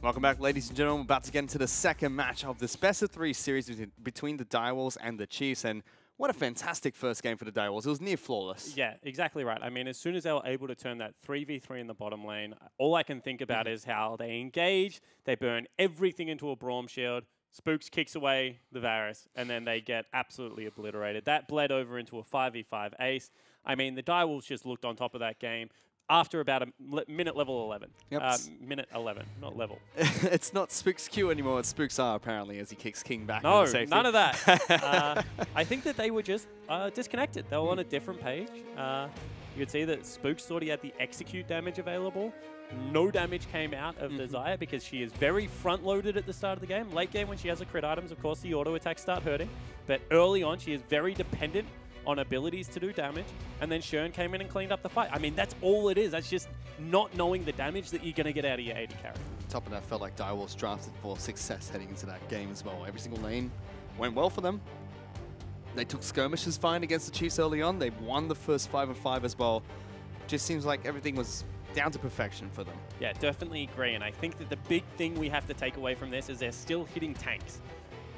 Welcome back, ladies and gentlemen. We're about to get into the second match of this best-of-3 series between the Direwolves and the Chiefs. And what a fantastic first game for the Direwolves. It was near flawless. Yeah, exactly right. I mean, as soon as they were able to turn that 3v3 in the bottom lane, all I can think about is how they engage, they burn everything into a Braum shield, Spooks kicks away the Varus, and then they get absolutely obliterated. That bled over into a 5v5 ace. I mean, the Direwolves just looked on top of that game after about a minute level 11. Yep. Minute 11, not level. It's not Spooks Q anymore, it's Spooks R apparently as he kicks King back. No, none of that. I think that they were just disconnected. They were on a different page. You could see that Spooks thought he had the execute damage available. No damage came out of the Xayah because she is very front-loaded at the start of the game. Late game when she has her crit items, of course, the auto attacks start hurting. But early on, she is very dependent on abilities to do damage, and then Shern came in and cleaned up the fight. I mean, that's all it is. That's just not knowing the damage that you're going to get out of your AD carry. Top of that, felt like Direwolves drafted for success heading into that game as well. Every single lane went well for them. They took skirmishes fine against the Chiefs early on. They won the first 5-on-5 as well. Just seems like everything was down to perfection for them. Yeah, definitely agree. And I think that the big thing we have to take away from this is they're still hitting tanks.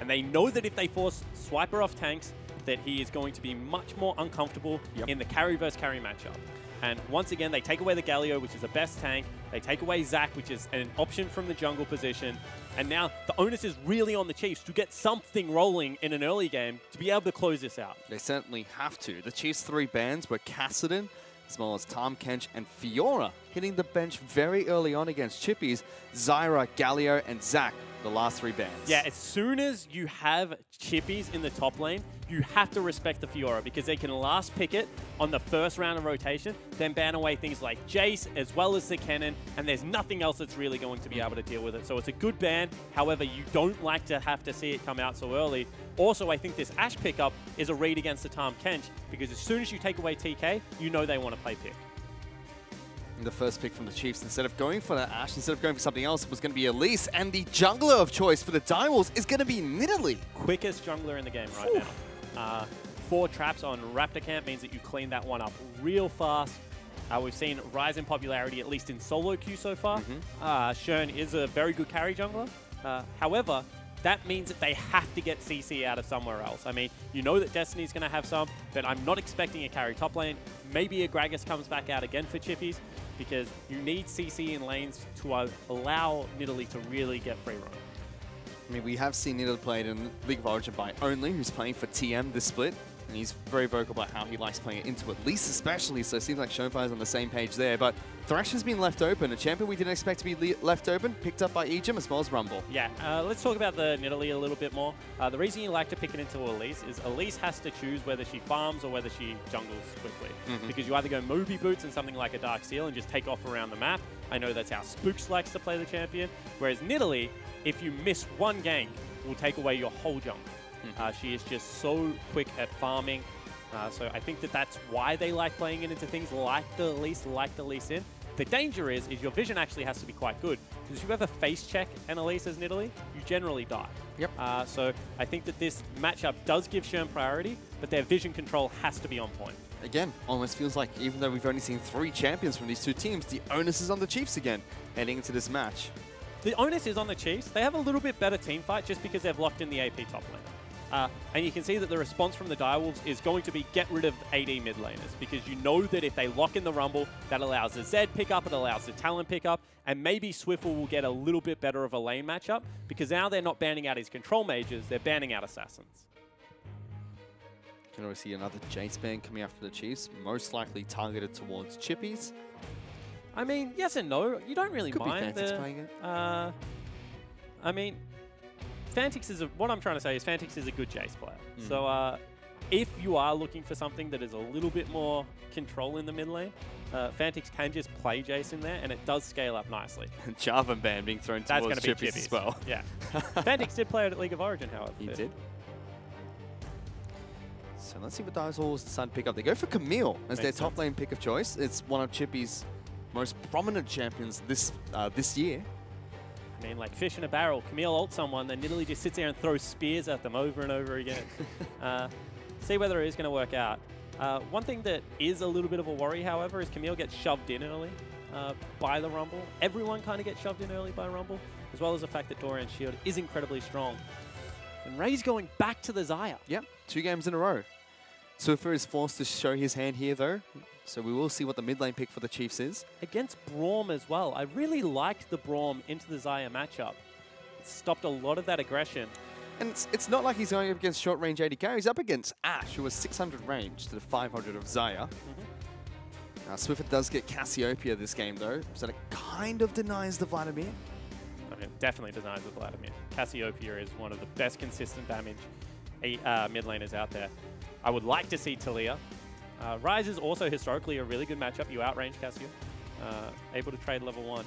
And they know that if they force Swiper off tanks, that he is going to be much more uncomfortable in the carry versus carry matchup. And once again, they take away the Galio, which is the best tank. They take away Zac, which is an option from the jungle position. And now the onus is really on the Chiefs to get something rolling in an early game to be able to close this out. They certainly have to. The Chiefs' 3 bans were Kassadin, as well as Tahm Kench and Fiora, hitting the bench very early on against Chippies, Zyra, Galio, and Zac, the last 3 bans. Yeah, as soon as you have Chippies in the top lane, you have to respect the Fiora because they can last pick it on the first round of rotation, then ban away things like Jace as well as the Kennen, and there's nothing else that's really going to be able to deal with it. So it's a good ban. However, you don't like to have to see it come out so early. Also, I think this Ashe pickup is a read against the Tahm Kench because as soon as you take away TK, you know they want to play pick. The first pick from the Chiefs, instead of going for that Ashe, instead of going for something else, was going to be Elise, and the jungler of choice for the Direwolves is going to be Nidalee. Quickest jungler in the game right now. 4 traps on Raptor Camp means that you clean that one up real fast. We've seen rise in popularity, at least in solo queue so far. Shern is a very good carry jungler. However, that means that they have to get CC out of somewhere else. I mean, you know that Destiny's going to have some, but I'm not expecting a carry top lane. Maybe a Gragas comes back out again for Chippies, because you need CC in lanes to allow Nidalee to really get free run. I mean, we have seen Nidalee played in League of Origin by Only, who's playing for TM this split. And he's very vocal about how he likes playing it into Elise especially, so it seems like Showfire's on the same page there. But Thrasher's been left open, a champion we didn't expect to be left open, picked up by Ejim as well as Rumble. Yeah, let's talk about the Nidalee a little bit more. The reason you like to pick it into Elise is Elise has to choose whether she farms or whether she jungles quickly. Because you either go Moby Boots and something like a Dark Seal and just take off around the map. I know that's how Spooks likes to play the champion. Whereas Nidalee, if you miss one gank, will take away your whole jungle. She is just so quick at farming. So I think that that's why they like playing it into things like the Elise in. The danger is your vision actually has to be quite good. Because if you ever face check an Elise as Nidalee, you generally die. Yep. So I think that this matchup does give Shern priority, but their vision control has to be on point. Again, almost feels like even though we've only seen 3 champions from these 2 teams, the onus is on the Chiefs again, heading into this match. The onus is on the Chiefs. They have a little bit better team fight just because they've locked in the AP top lane. And you can see that the response from the Direwolves is going to be get rid of AD mid laners, because you know that if they lock in the Rumble, that allows the Zed pickup, it allows the Talon pickup, and maybe Swiffle will get a little bit better of a lane matchup, because now they're not banning out his control mages, they're banning out assassins. You can always see another Jace ban coming after the Chiefs, most likely targeted towards Chippies. I mean, yes and no. You don't really Could mind. Be Fantix playing it. I mean, Fantix is what I'm trying to say is Fantix is a good Jace player. So if you are looking for something that is a little bit more control in the mid lane, Fantix can just play Jace in there, and it does scale up nicely. Jarvan ban being thrown towards Chippies as well. Yeah. Fantix did play it at League of Origin, however. He did. So let's see what Direwolves decide to pick up. They go for Camille as their top lane pick of choice. It's one of Chippy's most prominent champions this year. I mean, like fish in a barrel. Camille ults someone, then Nidalee just sits there and throws spears at them over and over again. See whether it is going to work out. One thing that is a little bit of a worry, however, is Camille gets shoved in early. by the Rumble. Everyone kind of gets shoved in early by Rumble, as well as the fact that Dorian's shield is incredibly strong. And Ray's going back to the Xayah. Yep, 2 games in a row. Swiffer is forced to show his hand here, though. So we will see what the mid lane pick for the Chiefs is. Against Braum as well. I really liked the Braum into the Xayah matchup. It stopped a lot of that aggression. And it's not like he's going up against short range AD carry. He's up against Ashe, who has 600 range to the 500 of Xayah. Now, Swiffer does get Cassiopeia this game, though, so that kind of denies the Vladimir. I mean, it definitely denies the Vladimir. Cassiopeia is one of the best consistent damage mid laners out there. I would like to see Talia. Ryze is also historically a really good matchup. You outrange Cassio, able to trade level 1.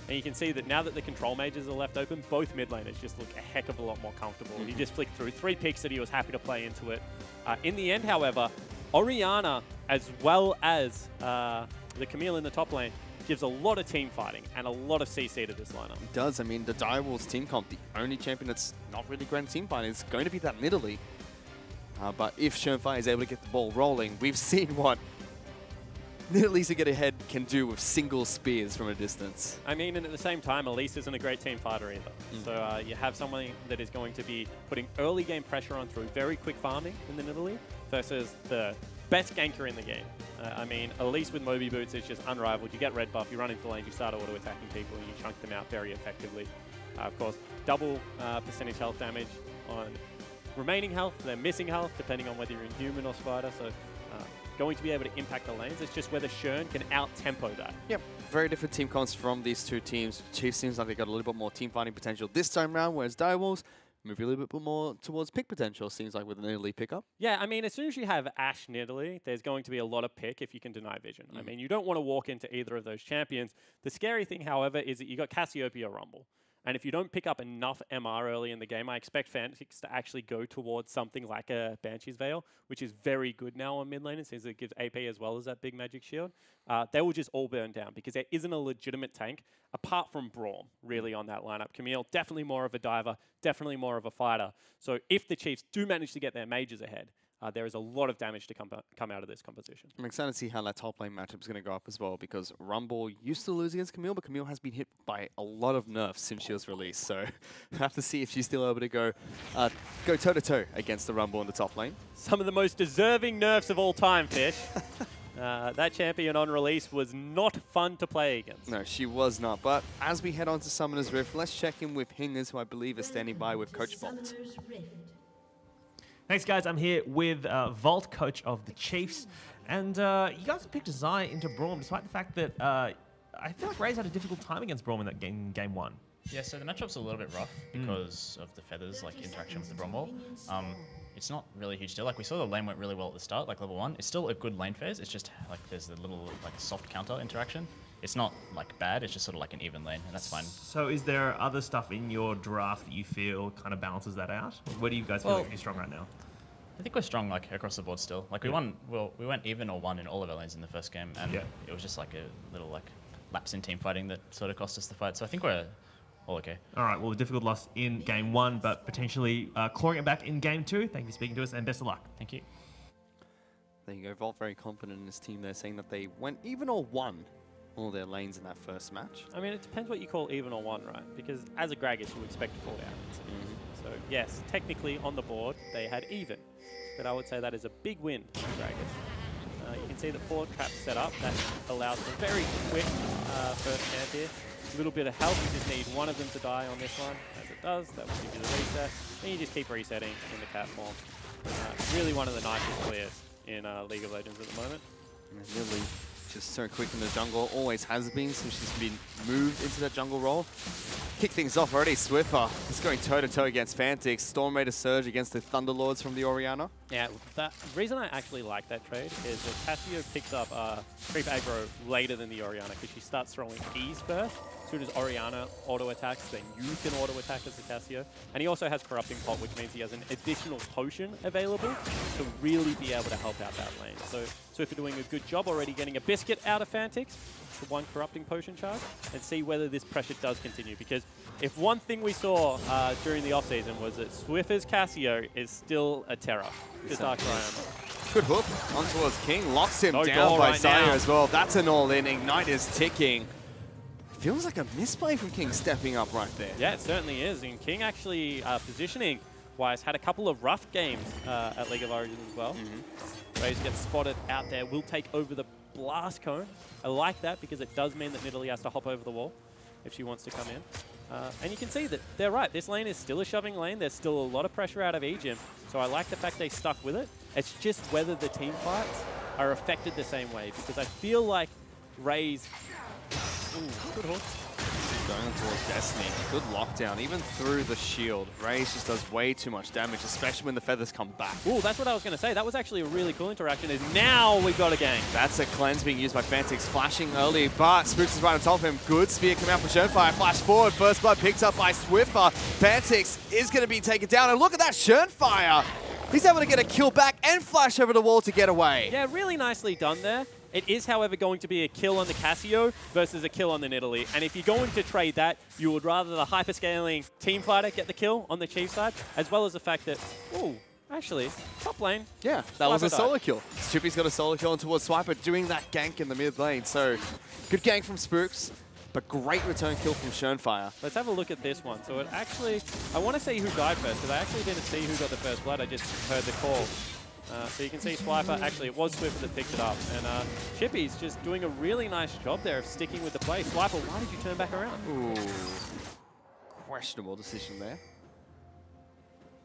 And you can see that now that the control mages are left open, both mid laners just look a heck of a lot more comfortable. He just flicked through 3 picks that he was happy to play into it. In the end, however, Orianna, as well as the Camille in the top lane, gives a lot of team fighting and a lot of CC to this lineup. It does. I mean, the Direwolves team comp, the only champion that's not really great at team fighting is going to be that Nidalee. But if Shernfire is able to get the ball rolling, we've seen what Nidalee's to get ahead can do with single spears from a distance. I mean, and at the same time, Elise isn't a great team fighter either. So you have someone that is going to be putting early game pressure on through very quick farming in the Nidalee versus the best ganker in the game. I mean, Elise with Moby Boots is just unrivaled. You get red buff, you run into lanes, you start auto-attacking people, and you chunk them out very effectively. Of course, double percentage health damage on remaining health, then missing health, depending on whether you're in human or spider. So going to be able to impact the lanes. It's just whether Shern can out-tempo that. Yep, very different team comps from these two teams. Chiefs seems like they got a little bit more team fighting potential this time around, whereas Direwolves move a little bit more towards pick potential, seems like, with an Nidalee pickup. Yeah, I mean, as soon as you have Ashe Nidalee, there's going to be a lot of pick if you can deny vision. I mean, you don't want to walk into either of those champions. The scary thing, however, is that you got Cassiopeia Rumble. And if you don't pick up enough MR early in the game, I expect Fnatic to actually go towards something like a Banshee's Veil, which is very good now on mid lane, since it gives AP as well as that big magic shield. They will just all burn down because there isn't a legitimate tank apart from Braum really on that lineup. Camille, definitely more of a diver, definitely more of a fighter. So if the Chiefs do manage to get their mages ahead, there is a lot of damage to come out of this composition. I'm excited to see how that top lane matchup is going to go up as well, because Rumble used to lose against Camille, but Camille has been hit by a lot of nerfs since she was released. So we'll have to see if she's still able to go toe-to-toe against the Rumble in the top lane. Some of the most deserving nerfs of all time, Fish. That champion on release was not fun to play against. No, she was not. But as we head on to Summoner's Rift, let's check in with Hingers, who I believe is standing by with Coach Bolt. Thanks, guys. I'm here with Vault, coach of the Chiefs. And you guys have picked Xayah into Braum, despite the fact that I feel like Ray's had a difficult time against Braum in that game 1. Yeah, so the matchup's a little bit rough because of the feathers, like interaction with the Braum wall. It's not really a huge deal. Like, we saw the lane went really well at the start, like level 1. It's still a good lane phase. It's just like there's a little like soft counter interaction. It's not like bad. It's just sort of like an even lane, and that's fine. So is there other stuff in your draft that you feel kind of balances that out? Where do you guys feel like you're strong right now? I think we're strong like across the board still. Like we went even or won in all of our lanes in the first game, and it was just like a little like lapse in team fighting that sort of cost us the fight. So I think we're all okay. All right. Well, a difficult loss in game 1, but potentially clawing it back in game 2. Thank you for speaking to us, and best of luck. Thank you. There you go. Vault very confident in his team there, saying that they went even or won all their lanes in that first match. I mean, it depends what you call even or one, right? Because as a Gragas, you expect to fall down. So yes, technically on the board, they had even. But I would say that is a big win for Gragas. You can see the 4 traps set up. That allows for very quick first camp here. A little bit of help. You just need one of them to die on this one. As it does, that will give you the reset. And you just keep resetting in the cat form. Really one of the nicest players in League of Legends at the moment. Really just so quick in the jungle, always has been since she's been moved into that jungle role. Kick things off already, Swiffer is going toe-to-toe against Fnatic. Storm made a surge against the Thunderlords from the Orianna. Yeah, the reason I actually like that trade is that Cassio picks up creep aggro later than the Orianna because she starts throwing E's first. As soon as Orianna auto-attacks, then you can auto-attack as a Cassio. And he also has Corrupting Pot, which means he has an additional potion available to really be able to help out that lane. So Swiffer doing a good job already getting a biscuit out of Fnatic for 1 Corrupting Potion charge, and see whether this pressure does continue. Because if one thing we saw during the offseason was that Swiffer's Cassio is still a terror to Dark Triumph. Good hook on towards King. Locks him No down goal by right Saya now. as well. That's an all-in. Ignite is ticking. Feels like a misplay from King stepping up right there. Yeah, it certainly is. And King actually, positioning-wise, had a couple of rough games at League of Origins as well. Raze gets spotted out there, will take over the blast cone. I like that because it does mean that Nidalee has to hop over the wall if she wants to come in. And you can see that they're right. This lane is still a shoving lane. There's still a lot of pressure out of Egypt. So I like the fact they stuck with it. It's just whether the team fights are affected the same way, because I feel like Raze... Ooh, good hook. Going towards Destiny. Good lockdown, even through the shield. Raze just does way too much damage, especially when the feathers come back. Ooh, that's what I was going to say. That was actually a really cool interaction. Is now we've got a gank. That's a cleanse being used by Fantix, flashing early, but Spooks is right on top of him. Good spear coming out from Schönfire. Flash forward, first blood picked up by Swiffer. Fantix is going to be taken down, and look at that Schönfire. He's able to get a kill back and flash over the wall to get away. Yeah, really nicely done there. It is, however, going to be a kill on the Casio versus a kill on the Nidalee. And if you're going to trade that, you would rather the hyperscaling team fighter get the kill on the Chief side, as well as the fact that, ooh, actually, top lane. Yeah, that was a Swiper solo died. kill. Chippy's got a solo kill on towards Swiper, doing that gank in the mid lane. So, good gank from Spooks, but great return kill from Schönfire. Let's have a look at this one. So it actually, I want to see who died first, because I actually didn't see who got the first blood. I just heard the call. So you can see Swiper, actually it was Swiffer that picked it up. And Chippy's just doing a really nice job there of sticking with the play. Swiper, why did you turn back around? Ooh, questionable decision there.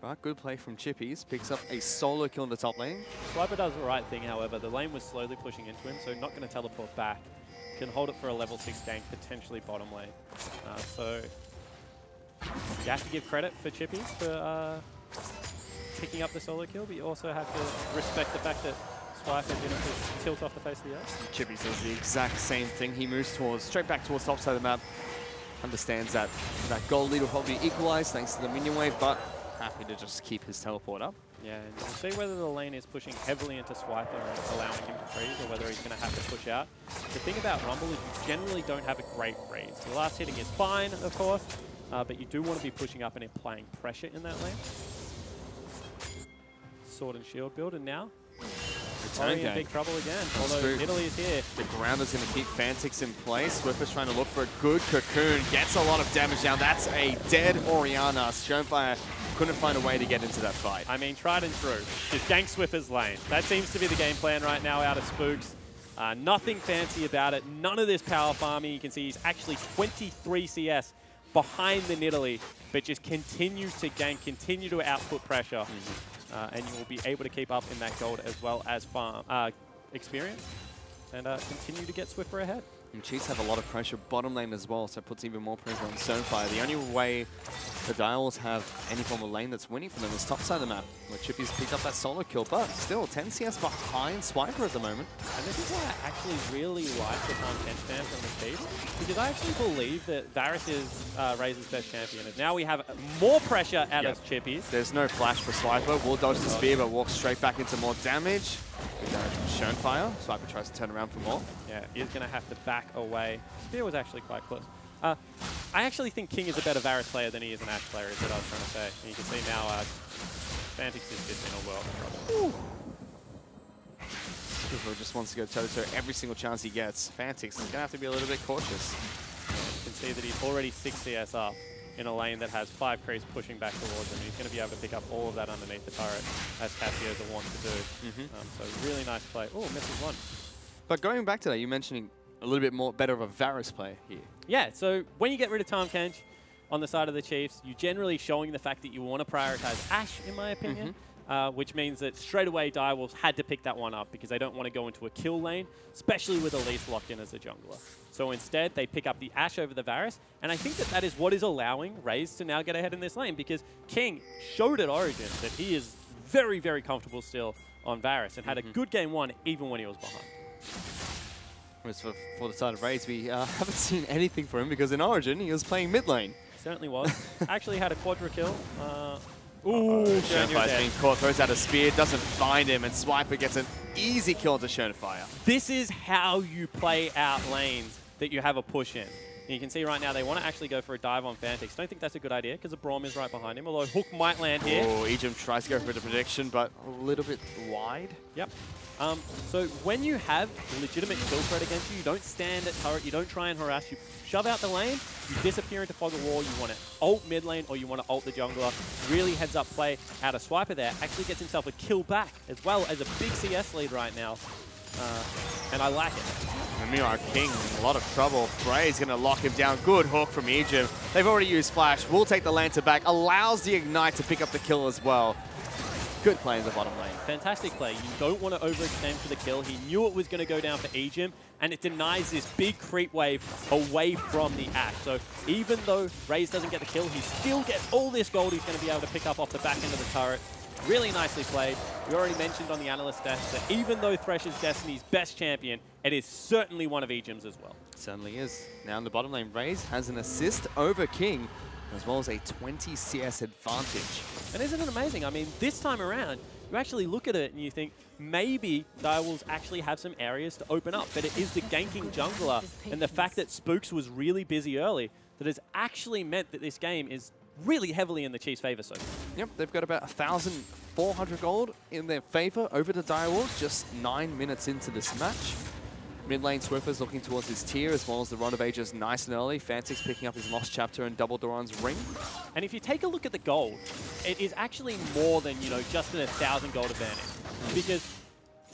But good play from Chippies, picks up a solo kill in the top lane. Swiper does the right thing, however. The lane was slowly pushing into him, so not going to teleport back. Can hold it for a level 6 gank, potentially bottom lane. So you have to give credit for Chippies for picking up the solo kill, but you also have to respect the fact that Swiper didn't just tilt off the face of the earth. Chippies does the exact same thing. He moves towards, straight back towards top side of the map. Understands that that gold lead will probably be equalized thanks to the minion wave, but happy to just keep his teleport up. Yeah, and we'll see whether the lane is pushing heavily into Swiper and allowing him to freeze, or whether he's going to have to push out. The thing about Rumble is you generally don't have a great freeze. The last hitting is fine, of course, but you do want to be pushing up and applying pressure in that lane. Sword and shield build, and now Ori in big trouble again, although Nidalee is here. The grounder's going to keep Fantix in place. Swiffer's trying to look for a good cocoon. Gets a lot of damage down. That's a dead Orianna. Schönfire couldn't find a way to get into that fight. I mean, tried and true. Just gank Swiffer's lane. That seems to be the game plan right now out of Spooks. Nothing fancy about it. None of this power farming. You can see he's actually 23 CS behind the Nidalee, but just continues to gank, continue to output pressure. And you will be able to keep up in that gold as well as farm experience, and continue to get Swiffer ahead. And Chiefs have a lot of pressure bottom lane as well, so it puts even more pressure on Stonefire. The only way the Dials have any form of lane that's winning for them is top side of the map, where Chippy's picked up that solo kill, but still 10 CS behind Swiper at the moment. And this is why I actually really like the content fan from the team, because I actually believe that Varus is Raze's best champion. And now we have more pressure out of Chippies. There's no flash for Swiper. Will dodge the spear, but walks straight back into more damage. Good damage from Schönfire. Swiper tries to turn around for more. Yeah, he's going to have to back away. Spear was actually quite close. I actually think King is a better Varus player than he is an Ashe player, is what I was trying to say. And you can see now Fantix is just in a world of trouble. Swiffer just wants to go toe-to-toe every single chance he gets. Fantix is going to have to be a little bit cautious. You can see that he's already 6 CS up in a lane that has 5 creeps pushing back towards him. He's going to be able to pick up all of that underneath the turret, as Casio's a want to do. So really nice play. Oh, misses one. But going back to that, you're mentioning a little bit more better of a Varus player here. Yeah, so when you get rid of Tahm Kench on the side of the Chiefs, you're generally showing the fact that you want to prioritize Ashe, in my opinion. Which means that straight away Direwolves had to pick that one up because they don't want to go into a kill lane, especially with Elise locked in as a jungler. So instead, they pick up the Ashe over the Varus, and I think that that is what is allowing Raze to now get ahead in this lane, because King showed at Origin that he is very, very comfortable still on Varus and had a good game one even when he was behind. Whereas for the side of Raze, we haven't seen anything from him because in Origin, he was playing mid lane. Certainly was. Actually had a quadra kill. Ooh, Schönfire's being caught, throws out a spear, doesn't find him, and Swiper gets an easy kill to Schönfire. This is how you play out lanes that you have a push in. And you can see right now they want to actually go for a dive on Fantix. Don't think that's a good idea because the Braum is right behind him, although Hook might land here. Oh, Ejim tries to go for the prediction, but a little bit wide. Yep. So when you have a legitimate kill threat against you, you don't stand at turret, you don't try and harass, you shove out the lane, you disappear into fog of war, you want to ult mid lane or you want to ult the jungler. Really heads up play out of Swiper there. Actually gets himself a kill back as well as a big CS lead right now. And I like it. And meanwhile, King in a lot of trouble. Bray's going to lock him down. Good hook from Ejim. They've already used Flash. Will take the Lantern back. Allows the Ignite to pick up the kill as well. Good play in the bottom lane. Fantastic play. You don't want to overextend for the kill. He knew it was going to go down for Ejim, and it denies this big creep wave away from the Ashe. So even though Raze doesn't get the kill, he still gets all this gold he's going to be able to pick up off the back end of the turret. Really nicely played. We already mentioned on the analyst desk that even though Thresh is Destiny's best champion, it is certainly one of Ejim's as well. It certainly is. Now in the bottom lane, Raze has an assist over King, as well as a 20 CS advantage. And isn't it amazing? I mean, this time around, you actually look at it and you think maybe Direwolves actually have some areas to open up, but it is the ganking jungler and the fact that Spooks was really busy early that has actually meant that this game is really heavily in the Chiefs' favor so far. Yep, they've got about 1,400 gold in their favor over the Direwolves, just 9 minutes into this match. Mid lane Swiffer's looking towards his tier, as well as the Run of Ages nice and early. Fantix picking up his Lost Chapter and Double Duran's Ring. And if you take a look at the gold, it is actually more than, you know, just an 1,000 gold advantage. Because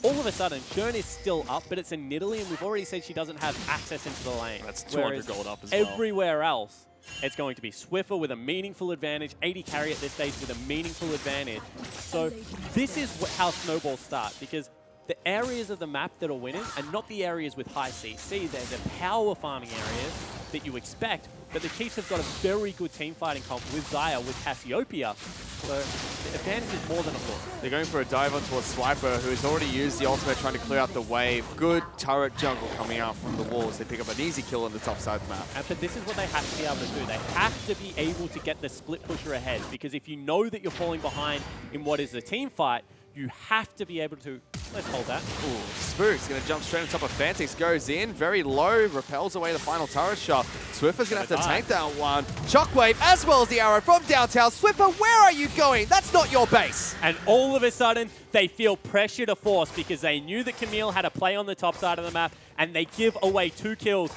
all of a sudden, Shern is still up, but it's in Nidalee, and we've already said she doesn't have access into the lane. That's 200 gold up as well. Everywhere else, it's going to be Swiffer with a meaningful advantage, 80 carry at this stage with a meaningful advantage. So this is how snowballs start, because the areas of the map that are winning are not the areas with high CC. They're the power farming areas that you expect, but the Chiefs have got a very good team fighting comp with Xayah, with Cassiopeia. So the advantage is more than a foot. They're going for a dive on towards Swiper, who has already used the ultimate trying to clear out the wave. Good turret jungle coming out from the walls. They pick up an easy kill on the top side of the map. But this is what they have to be able to do. They have to be able to get the split pusher ahead, because if you know that you're falling behind in what is the team fight, you have to be able to... Let's hold that. Ooh, Spook's going to jump straight on top of Fantix. Goes in, very low, repels away the final turret shot. Swiffer's going to have to take that one. Shockwave, as well as the arrow from downtown. Swiffer, where are you going? That's not your base. And all of a sudden, they feel pressure to force because they knew that Camille had a play on the top side of the map, and they give away 2 kills.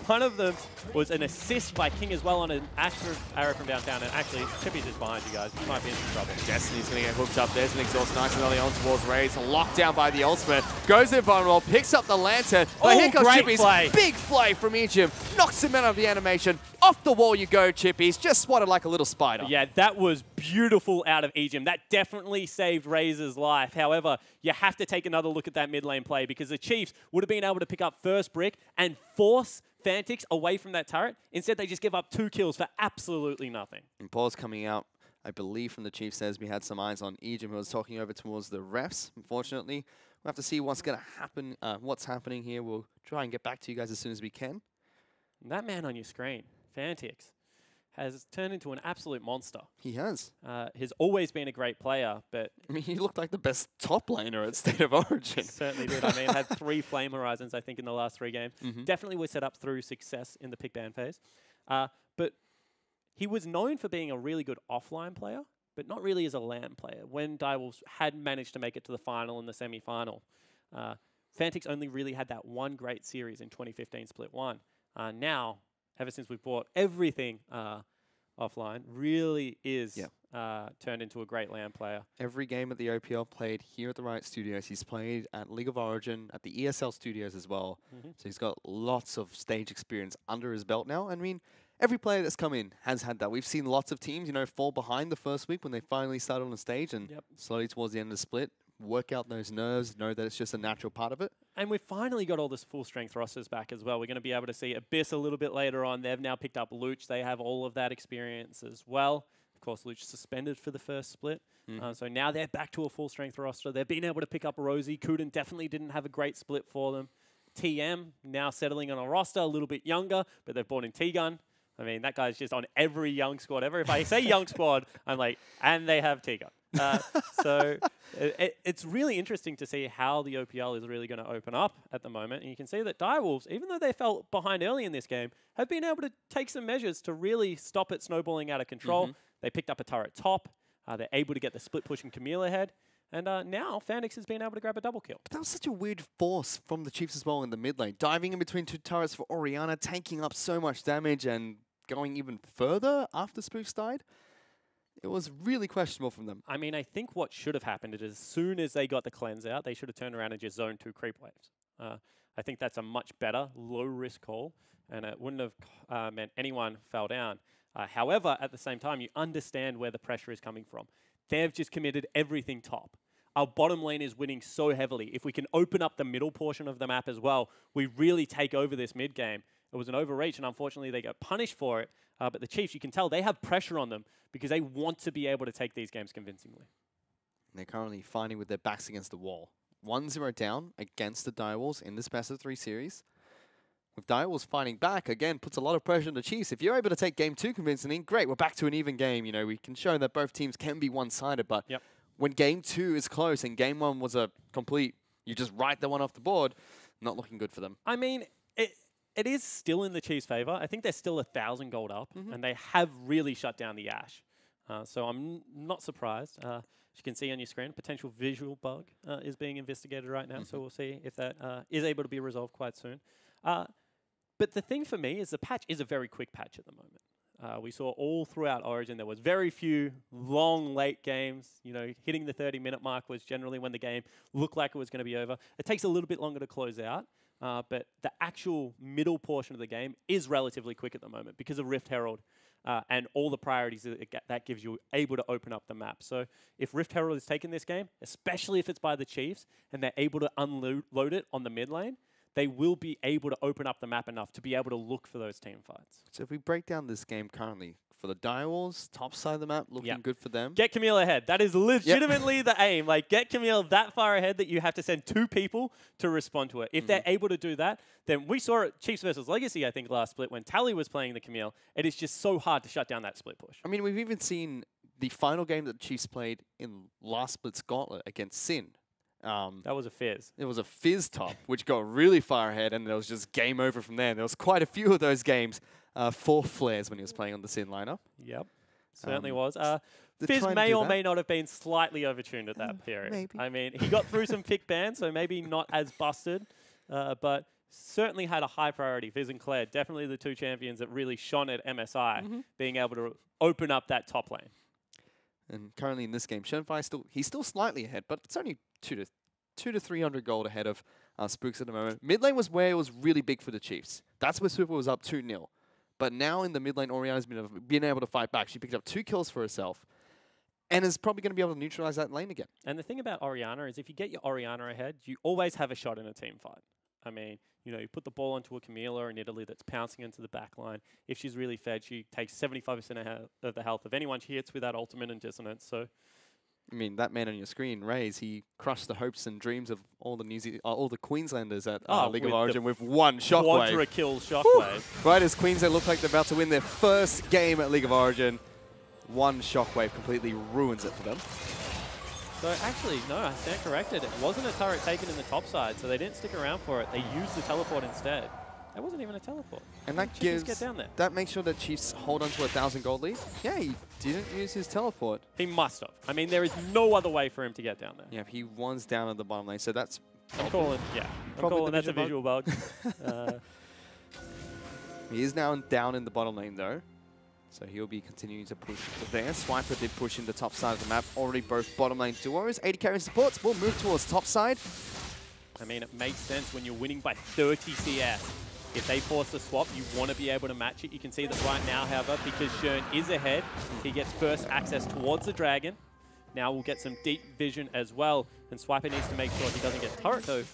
One of them was an assist by King as well on an arrow from downtown. And actually, Chippy's just behind you guys. You might be in some trouble. Destiny's going to get hooked up. There's an exhaust nice and early on towards Raze. Locked down by the ultimate. Goes in vulnerable, picks up the lantern. But here comes Chippy's big play from Ejim. Knocks him out of the animation. Off the wall you go, Chippies. Just swatted like a little spider. Yeah, that was beautiful out of Ejim. That definitely saved Raze's life. However, you have to take another look at that mid lane play, because the Chiefs would have been able to pick up first brick and force Fantix away from that turret. Instead, they just give up 2 kills for absolutely nothing. And Paul's coming out, I believe, from the Chiefs says we had some eyes on Ejim, who was talking over towards the refs. Unfortunately, we'll have to see what's going to happen, what's happening here. We'll try and get back to you guys as soon as we can. And that man on your screen, Fantix, has turned into an absolute monster. He has. He's always been a great player, but... I mean, he looked like the best top laner at State of Origin. Certainly did. I mean, had 3 Flame Horizons, I think, in the last 3 games. Definitely was set up through success in the pick ban phase. But he was known for being a really good offline player, but not really as a LAN player. When Direwolves had managed to make it to the final and the semi-final, Fantix only really had that one great series in 2015 Split 1. Now, ever since we've bought everything offline, really is turned into a great LAN player. Every game at the OPL played here at the Riot Studios. He's played at League of Origin, at the ESL Studios as well. So he's got lots of stage experience under his belt now. I mean, every player that's come in has had that. We've seen lots of teams, you know, fall behind the first week when they finally started on the stage, and slowly towards the end of the split, work out those nerves, know that it's just a natural part of it. And we've finally got all this full strength rosters back as well. We're going to be able to see Abyss a little bit later on. They've now picked up Luch. They have all of that experience as well. Of course, Luch suspended for the first split. So now they're back to a full strength roster. They've been able to pick up Rosie. Kuden definitely didn't have a great split for them. TM now settling on a roster, a little bit younger, but they've brought in T-Gun. I mean, that guy's just on every young squad ever. If I say young squad, I'm like, and they have T-Gun. So it's really interesting to see how the OPL is really going to open up at the moment. And you can see that Direwolves, even though they fell behind early in this game, have been able to take some measures to really stop it snowballing out of control. They picked up a turret top. They're able to get the split push and Camille ahead. And now Fandix has been able to grab a double kill. But that was such a weird force from the Chiefs as well in the mid lane. Diving in between two turrets for Orianna, taking up so much damage and going even further after Spooks died. It was really questionable from them. I mean, I think what should have happened is as soon as they got the cleanse out, they should have turned around and just zoned 2 creep waves. I think that's a much better low-risk call, and it wouldn't have meant anyone fell down. However, at the same time, you understand where the pressure is coming from. They've just committed everything top. Our bottom lane is winning so heavily. If we can open up the middle portion of the map as well, we really take over this mid game. It was an overreach, and unfortunately they got punished for it. But the Chiefs, you can tell, they have pressure on them because they want to be able to take these games convincingly. And they're currently fighting with their backs against the wall. 1-0 down against the Direwolves in this best of 3 series. With Direwolves fighting back, again, puts a lot of pressure on the Chiefs. If you're able to take game 2 convincingly, great, we're back to an even game. You know, we can show that both teams can be one-sided, but when game 2 is close and game 1 was a complete, you just write the one off the board, not looking good for them. I mean, it is still in the Chiefs' favor. I think they're still 1,000 gold up, and they have really shut down the Ashe. So I'm not surprised. As you can see on your screen, potential visual bug is being investigated right now, so we'll see if that is able to be resolved quite soon. But the thing for me is the patch is a very quick patch at the moment. We saw all throughout Origin there was very few long, late games. You know, hitting the 30-minute mark was generally when the game looked like it was going to be over. It takes a little bit longer to close out, but the actual middle portion of the game is relatively quick at the moment because of Rift Herald and all the priorities that gives you able to open up the map. So if Rift Herald is taking this game, especially if it's by the Chiefs, and they're able to unload it on the mid lane, they will be able to open up the map enough to be able to look for those team fights. So if we break down this game currently, for the Direwolves, top side of the map, looking good for them. Get Camille ahead. That is legitimately the aim. Like, get Camille that far ahead that you have to send 2 people to respond to it. If they're able to do that, then we saw it Chiefs versus Legacy, I think, last split when Tally was playing the Camille. It is just so hard to shut down that split push. I mean, we've even seen the final game that the Chiefs played in last split's gauntlet against Sin. That was a Fizz. It was a Fizz top, which got really far ahead, and it was just game over from there. And there was quite a few of those games for Flares when he was playing on the Sin lineup. Yep, certainly was. Fizz may or may not have been slightly overtuned at that period. Maybe. I mean, he got through some pick bans, so maybe not as busted, but certainly had a high priority. Fizz and Claire, definitely the 2 champions that really shone at MSI, being able to open up that top lane. And currently in this game, Shenfire he's still slightly ahead, but it's only 200 to 300 gold ahead of Spooks at the moment. Mid lane was where it was really big for the Chiefs. That's where Super was up 2-0. But now in the mid lane, Orianna's been able to fight back. She picked up 2 kills for herself, and is probably going to be able to neutralize that lane again. And the thing about Orianna is if you get your Orianna ahead, you always have a shot in a team fight. I mean, you know, you put the ball onto a Camille or an Italy that's pouncing into the back line. If she's really fed, she takes 75% of the health of anyone she hits with that ultimate and dissonance. So, I mean, that man on your screen, Raze, he crushed the hopes and dreams of all the all the Queenslanders at League of Origin with 1 shockwave. Quadra kill shockwave. Right as Queensland look like they're about to win their first game at League of Origin, 1 shockwave completely ruins it for them. So actually, no, I stand corrected. It wasn't a turret taken in the top side, so they didn't stick around for it. They used the teleport instead. It wasn't even a teleport. And that get down there. That makes sure that Chiefs hold on to a 1,000 gold lead. Yeah, he didn't use his teleport. He must have. I mean, there is no other way for him to get down there. Yeah, he was down at the bottom lane, so that's... I'm calling that's a visual bug. He is now down in the bottom lane, though. So he'll be continuing to push there. Swiper did push in the top side of the map. Already both bottom lane duos. 80 carry supports will move towards top side. I mean, it makes sense when you're winning by 30 CS. If they force a swap, you want to be able to match it. You can see that right now, however, because Shern is ahead, he gets first access towards the dragon. Now we'll get some deep vision as well. And Swiper needs to make sure he doesn't get turret though.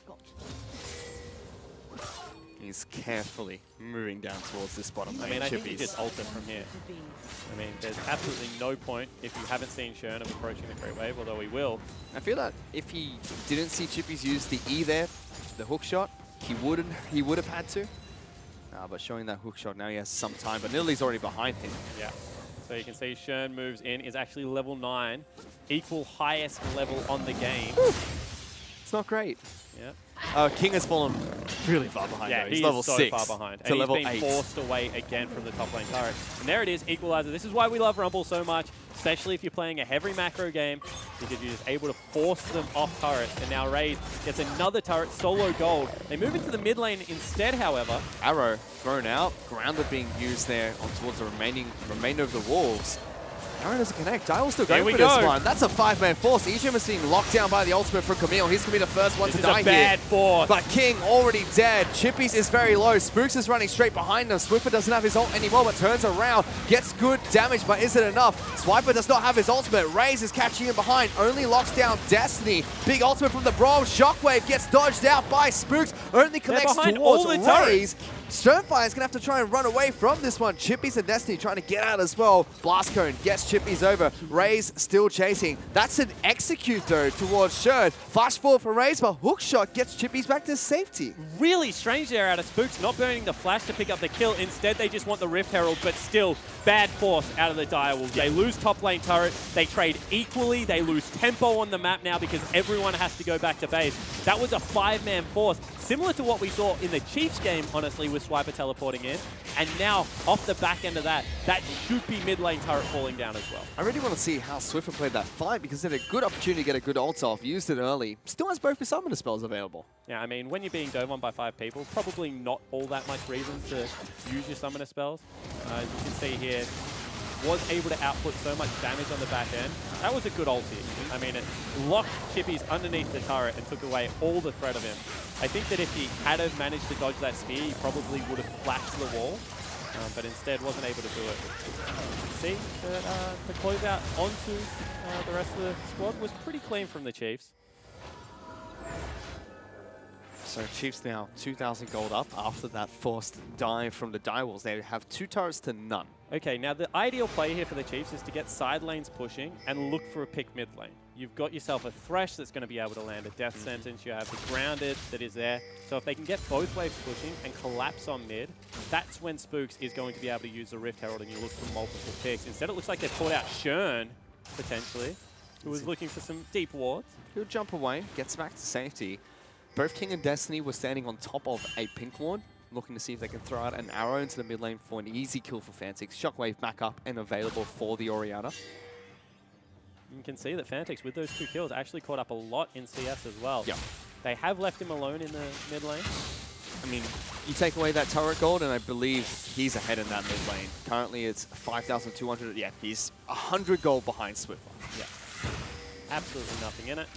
He's carefully moving down towards this bottom lane. I mean, I think he just ulted from here. I mean, there's absolutely no point if you haven't seen Shern of approaching the Great Wave, although he will. I feel that if he didn't see Chippies use the E there, the hook shot, he would have had to. But showing that hook shot now, he has some time, but Nidalee already behind him. Yeah. So you can see Shern moves in, is actually level 9, equal highest level on the game. It's not great. Yep. King has fallen really far behind. Yeah, though. he's level so 6 far behind. to And level he's been 8. forced away again from the top lane turret. And there it is, Equalizer. This is why we love Rumble so much, especially if you're playing a heavy macro game, because you're just able to force them off turret. And now Raze gets another turret, solo gold. They move into the mid lane instead, however. Arrow thrown out, grounded being used there on towards the remainder of the Wolves. Arrow doesn't connect. Dial's still going for this one. That's a 5-man force. Ejim is being locked down by the ultimate from Camille. He's going to be the first one to die here. This is a bad force. But King already dead. Chippies is very low. Spooks is running straight behind him. Swiffer doesn't have his ult anymore, but turns around. Gets good damage, but is it enough? Swiper does not have his ultimate. Raze is catching him behind. Only locks down Destiny. Big ultimate from the Brawl. Shockwave gets dodged out by Spooks. Only connects towards Raze. Sternfire is going to have to try and run away from this one. Chippies and Destiny trying to get out as well. Blast Cone gets Chippies over. Raze still chasing. That's an execute though towards Shern. Flash forward for Raze, but Hookshot gets Chippies back to safety. Really strange there out of Spooks, not burning the flash to pick up the kill. Instead, they just want the Rift Herald, but still bad force out of the Direwolves. They lose top lane turret. They trade equally. They lose tempo on the map now because everyone has to go back to base. That was a 5-man force. Similar to what we saw in the Chiefs game, honestly, with Swiper teleporting in. And now, off the back end of that, that should be mid lane turret falling down as well. I really want to see how Swiffer played that fight because they had a good opportunity to get a good ult off. Used it early. Still has both his summoner spells available. Yeah, I mean, when you're being dove on by 5 people, probably not all that much reason to use your summoner spells. As you can see here, was able to output so much damage on the back end. That was a good ulti. I mean, it locked Chippies underneath the turret and took away all the threat of him. I think that if he had have managed to dodge that spear, he probably would have flashed the wall, but instead wasn't able to do it. See, the closeout onto the rest of the squad was pretty clean from the Chiefs. So Chiefs now 2,000 gold up after that forced dive from the Direwolves. They have 2 turrets to none. Okay, now the ideal play here for the Chiefs is to get side lanes pushing and look for a pick mid lane. You've got yourself a Thresh that's going to be able to land a death sentence. You have the Grounded that is there. So if they can get both waves pushing and collapse on mid, that's when Spooks is going to be able to use the Rift Herald and you look for multiple picks. Instead it looks like they've pulled out Shern, potentially, who was looking for some deep wards. He'll jump away, gets back to safety. Both King and Destiny were standing on top of a pink ward, looking to see if they can throw out an arrow into the mid lane for an easy kill for Fantix. Shockwave back up and available for the Orianna. You can see that Fantix, with those 2 kills, actually caught up a lot in CS as well. Yep. They have left him alone in the mid lane. I mean, you take away that turret gold, and I believe he's ahead in that mid lane. Currently, it's 5,200. Yeah, he's 100 gold behind Swiffer. Yeah. Absolutely nothing in it.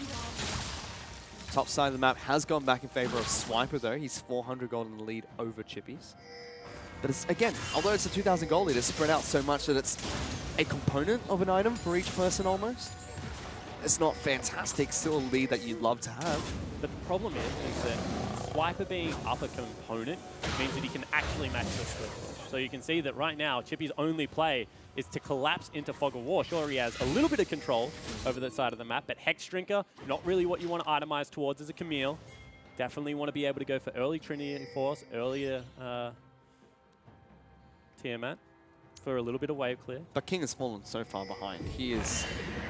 Top side of the map has gone back in favor of Swiper, though. He's 400 gold in the lead over Chippies. But it's, again, although it's a 2,000 gold lead, it's spread out so much that it's a component of an item for each person almost. It's not fantastic, still a lead that you'd love to have. The problem is that Swiper being up a component means that he can actually match the Swift. So you can see that right now, Chippy's only play is to collapse into Fog of War. Sure, he has a little bit of control over that side of the map, but Hex Drinker, not really what you want to itemize towards as a Camille. Definitely want to be able to go for early Trinity Force, earlier Tiamat for a little bit of wave clear. But King has fallen so far behind. He is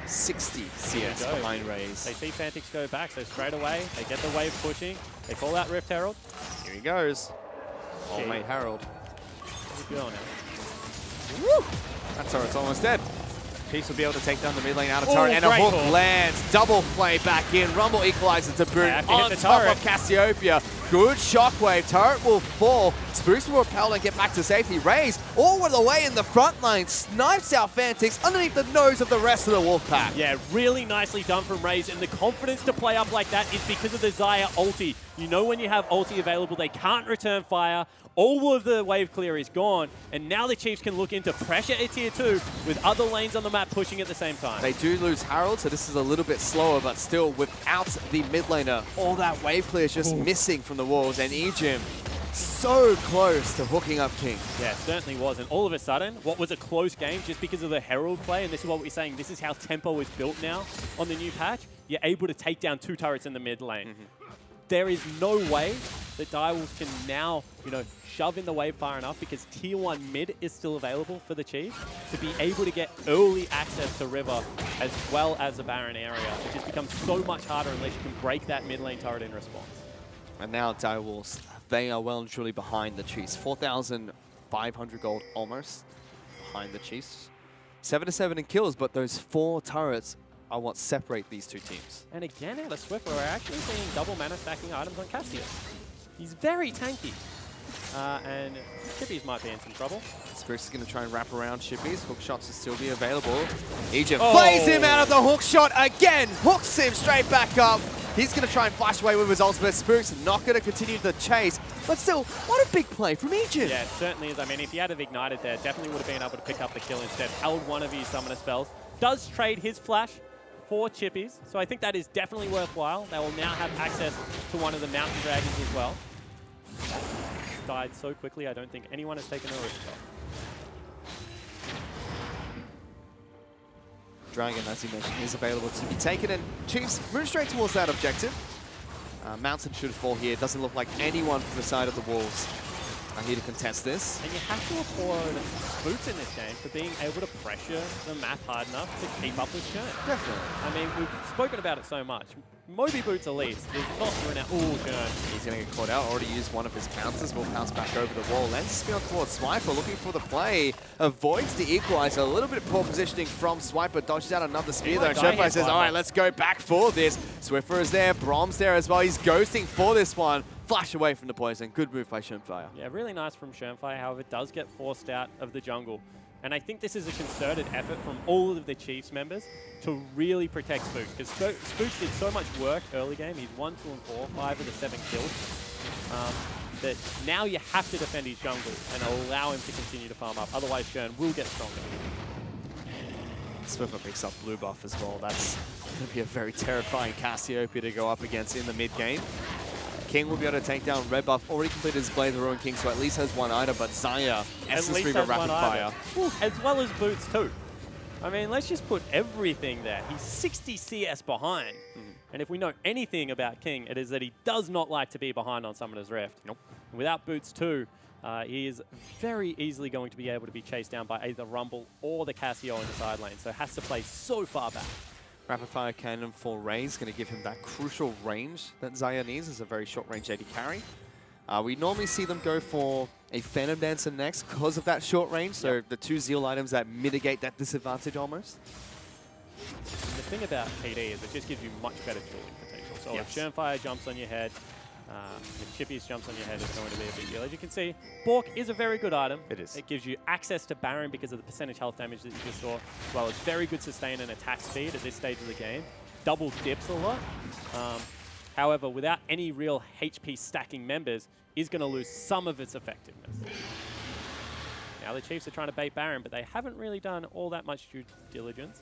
60 CS behind Raze. They see Fantix go back, so straight away, they get the wave pushing. They call out Rift Herald. Here he goes. Old mate Herald. Where's he going now? Woo! That turret's almost dead. Chiefs will be able to take down the mid lane out of turret, and a hook lands. Double play back in. Rumble equalizes to boot on top of Cassiopeia. Good shockwave. Turret will fall. Spooks will repel and get back to safety. Raze all the way in the front line. Snipes out Fantix underneath the nose of the rest of the Wolfpack. Yeah, really nicely done from Raze, and the confidence to play up like that is because of the Xayah ulti. You know when you have ulti available, they can't return fire. All of the wave clear is gone, and now the Chiefs can look into pressure at tier 2 with other lanes on the map pushing at the same time. They do lose Herald, so this is a little bit slower, but still without the mid laner, all that wave clear is just missing from the walls, and Ejim so close to hooking up King. Yeah, it certainly was, and all of a sudden, what was a close game just because of the Herald play, and this is what we're saying, this is how tempo is built now on the new patch, you're able to take down 2 turrets in the mid lane. There is no way that Direwolves can now, you know, shove in the wave far enough because Tier 1 mid is still available for the Chiefs to be able to get early access to River as well as the Baron area. It just becomes so much harder unless you can break that mid lane turret in response. And now Direwolves, they are well and truly behind the Chiefs. 4,500 gold almost behind the Chiefs. 7-7 in kills, but those 4 turrets are what separate these two teams. And again, out of Swiffer, we're actually seeing double mana stacking items on Cassio. He's very tanky. And Chippies might be in some trouble. Spirits is going to try and wrap around Chippies. Hook shots will still be available. Egypt plays him out of the hook shot again. Hooks him straight back up. He's going to try and flash away with his ultimate. Spirits not going to continue the chase. But still, what a big play from Egypt. Yeah, it certainly is. I mean, if he had have ignited there, definitely would have been able to pick up the kill instead. Held one of his summoner spells. Does trade his flash for Chippies. So I think that is definitely worthwhile. They will now have access to one of the mountain dragons as well. Died so quickly, I don't think anyone has taken a risk off. Dragon, as you mentioned, is available to be taken, and Chiefs move straight towards that objective. Mountain should fall here. Doesn't look like anyone from the side of the Wolves are here to contest this. And you have to applaud Boots in this game for being able to pressure the map hard enough to keep up with Churn. Definitely. I mean, we've spoken about it so much. Moby Boots Elite is not thrown out. Ooh, Churn. He's going to get caught out. Already used one of his pounces. Will pounce back over the wall. Then spin towards Swiper, looking for the play. Avoids the equalizer. A little bit poor positioning from Swiper. Dodges out another spear though. And Showfire says, all right, let's go back for this. Swiffer is there. Brom's there as well. He's ghosting for this one. Flash away from the poison. Good move by Shunfire. Yeah, really nice from Shunfire. However, does get forced out of the jungle. And I think this is a concerted effort from all of the Chiefs members to really protect Spooks. Because Spooks did so much work early game. He's 1, 2, and 4, 5 of the 7 kills. That now you have to defend his jungle and allow him to continue to farm up. Otherwise, Churn will get stronger. Swiffer picks up blue buff as well. That's going to be a very terrifying Cassiopeia to go up against in the mid game. King will be able to take down red buff. Already completed his Blade of the Ruined King, so at least has one item. But Zaya, Essence Reaver, Rapid Fire. Ooh, as well as Boots too. I mean, let's just put everything there. He's 60 CS behind. And if we know anything about King, it is that he does not like to be behind on Summoner's Rift. Nope. Without Boots too, he is very easily going to be able to be chased down by either Rumble or the Cassio in the side lane. So has to play so far back. Rapid Fire Cannon for Raze, going to give him that crucial range that Zaya needs as a very short range AD carry. We normally see them go for a Phantom Dancer next because of that short range, so the 2 Zeal items that mitigate that disadvantage almost. And the thing about PD is it just gives you much better dueling potential. So if Shunfire jumps on your head, if Chippies jumps on your head, it's going to be a big deal. As you can see, Bork is a very good item. It is. It gives you access to Baron because of the percentage health damage that you just saw, as well as very good sustain and attack speed at this stage of the game. Double dips a lot. However, without any real HP stacking members, is going to lose some of its effectiveness. Now the Chiefs are trying to bait Baron, but they haven't really done all that much due diligence.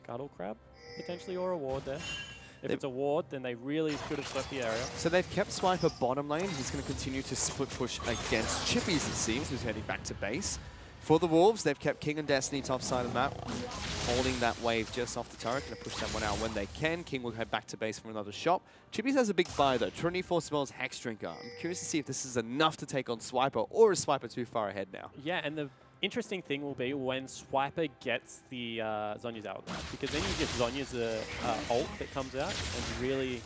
Scuttle Crab, potentially, or a ward there. If it's a ward, then they really should have swept the area. So they've kept Swiper bottom lane. He's going to continue to split push against Chippies, it seems, who's heading back to base. For the Wolves, they've kept King and Destiny top side of the map, holding that wave just off the turret. Going to push that one out when they can. King will head back to base for another shot. Chippies has a big buy, though. 24 spells, Hex Drinker. I'm curious to see if this is enough to take on Swiper, or is Swiper too far ahead now? Yeah, and the interesting thing will be when Swiper gets the Zhonya's out, because then you get Zhonya's ult that comes out and really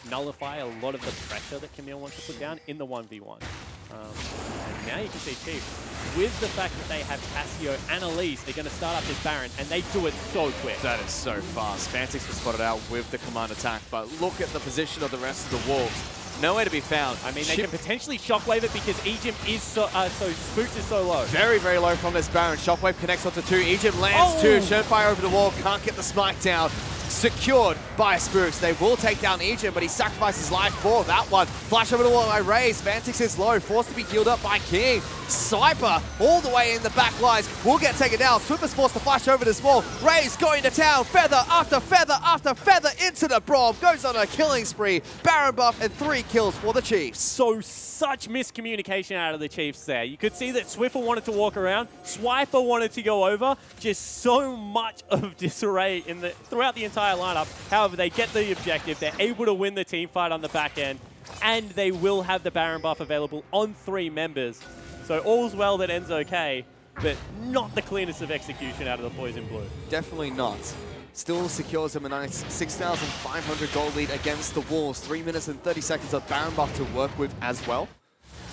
nullify a lot of the pressure that Camille wants to put down in the 1v1. And now you can see Chiefs, with the fact that they have Cassio and Elise, they're going to start up this Baron, and they do it so quick. That is so fast. Fantix was spotted out with the command attack, but look at the position of the rest of the Wolves. Nowhere to be found. I mean, they can potentially shockwave it because Egypt is so Spooks is so low. Very, very low from this Baron. Shockwave connects onto 2. Egypt lands 2. Shunfire over the wall. Can't get the smite down. Secured by Spooks. They will take down Egypt, but he sacrifices life for that one. Flash over the wall by Raze. Fantix is low. Forced to be healed up by King. Swiper all the way in the back lines. Will get taken down. Swiffer's forced to flash over this wall. Raze going to town. Feather after feather after feather into the Braum. Goes on a killing spree. Baron buff and 3 kills for the Chiefs. So such miscommunication out of the Chiefs there. You could see that Swiffer wanted to walk around. Swiper wanted to go over. Just so much of disarray throughout the entire entire lineup. However, they get the objective. They're able to win the team fight on the back end, and they will have the Baron buff available on 3 members. So all's well that ends okay, but not the cleanest of execution out of the boys in blue. Definitely not. Still secures him a nice 6,500 gold lead against the Wolves. 3 minutes and 30 seconds of Baron buff to work with as well.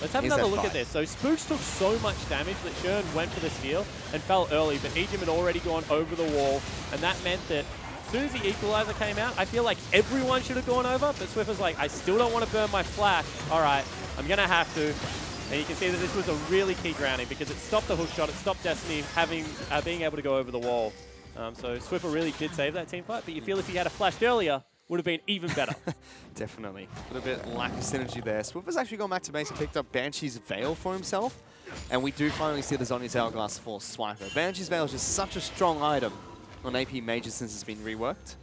Let's have another look at this. So Spooks took so much damage that Shern went for the steal and fell early, but Egypt had already gone over the wall, and that meant that as soon as the equalizer came out, I feel like everyone should have gone over, but Swift was like, I still don't want to burn my flash. All right, I'm going to have to. And you can see that this was a really key grounding because it stopped the hook shot, it stopped Destiny being able to go over the wall. So Swiffer really did save that team fight, but you feel if he had a flashed earlier, would have been even better. Definitely. A little bit lack of synergy there. Swiffer's actually gone back to base and picked up Banshee's Veil for himself. And we do finally see the Zhonya's Hourglass for Swiper. Banshee's Veil is just such a strong item on AP Major since it's been reworked.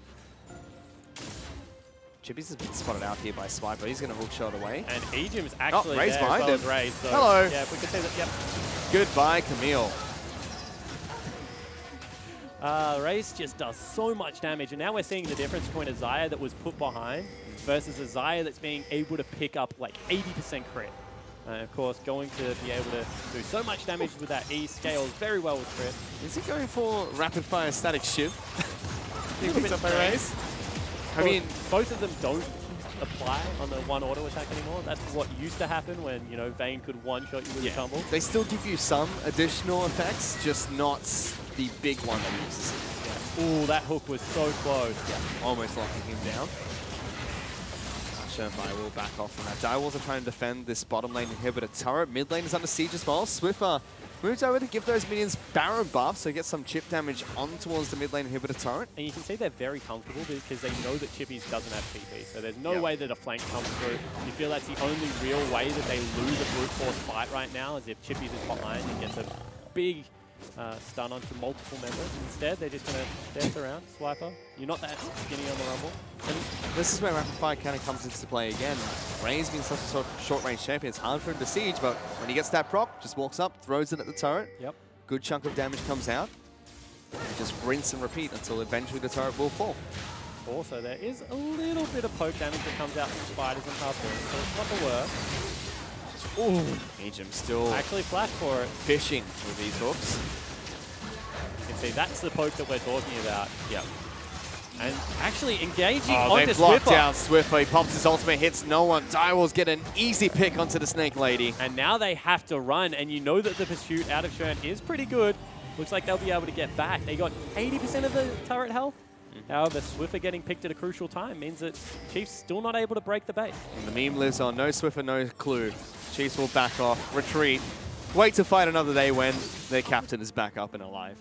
Chippies has been spotted out here by Swiper. He's going to hook shot away. And Ejim's actually Ray's there behind as well him. as Ray, so Hello. yeah, if we could say that, yep. Goodbye, Camille. Race just does so much damage, and now we're seeing the difference between a Xayah that was put behind versus a Xayah that's being able to pick up like 80% crit. Of course, going to be able to do so much damage with that E scales very well with crit. Is he going for rapid fire static shiv? He little picks bit up by Raze? I mean, both of them don't apply on the one auto attack anymore. That's what used to happen when, you know, Vayne could one-shot you with a tumble. They still give you some additional effects, just not the big one that uses it. Yeah. Ooh, that hook was so close. Yeah, almost locking him down. Shernfire will back off from that. Direwolves are trying to defend this bottom lane inhibitor turret. Mid lane is under siege as well. Swiffer moves over to give those minions Baron buff, so get some chip damage on towards the mid lane inhibitor turret. And you can see they're very comfortable because they know that Chippies doesn't have TP, so there's no way that a flank comes through. You feel that's the only real way that they lose a brute force fight right now, is if Chippies is behind and gets a big stun onto multiple members. Instead, they're just going to dance around. Swiper, you're not that skinny on the rumble. And this is where rapid fire kind of comes into play again. Ray's been such a sort of short-range champion. It's hard for him to siege, but when he gets that proc, just walks up, throws it at the turret. Yep. Good chunk of damage comes out. And just rinse and repeat until eventually the turret will fall. Also, there is a little bit of poke damage that comes out from spiders and harpoons, so it's not the worst. Ooh, Ejim still Actually flash for it. fishing with these hooks. You can see that's the poke that we're talking about. Yep. And actually engaging Oh, onto they've locked Swiffer. down Swiffer. He pops his ultimate, hits no one. Direwolves get an easy pick onto the Snake Lady. And now they have to run, and you know that the pursuit out of Shern is pretty good. Looks like they'll be able to get back. They got 80% of the turret health. However, Swiffer getting picked at a crucial time means that Chiefs still not able to break the base. And the meme lives on. No Swiffer, no clue. Chiefs will back off, retreat, wait to fight another day when their captain is back up and alive.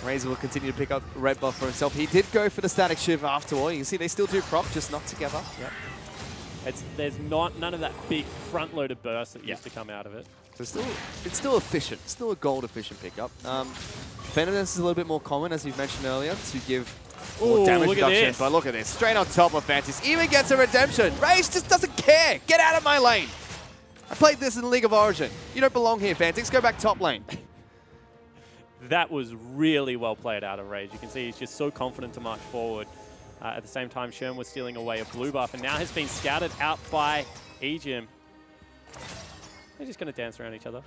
Razor will continue to pick up red buff for himself. He did go for the static shiv after all. You can see they still do proc, just not together. Yep. There's none of that big front-loaded burst that used to come out of it. So it's still efficient, still a gold efficient pickup. Venomous is a little bit more common, as you've mentioned earlier, to give more damage reduction. But look at this, straight on top of Fantis. Even gets a redemption. Rage just doesn't care. Get out of my lane. I played this in the League of Origin. You don't belong here, Fantix. Go back top lane. That was really well played out of Rage. You can see he's just so confident to march forward. At the same time, Sherm was stealing away a blue buff and now has been scouted out by Ejim. They're just going to dance around each other.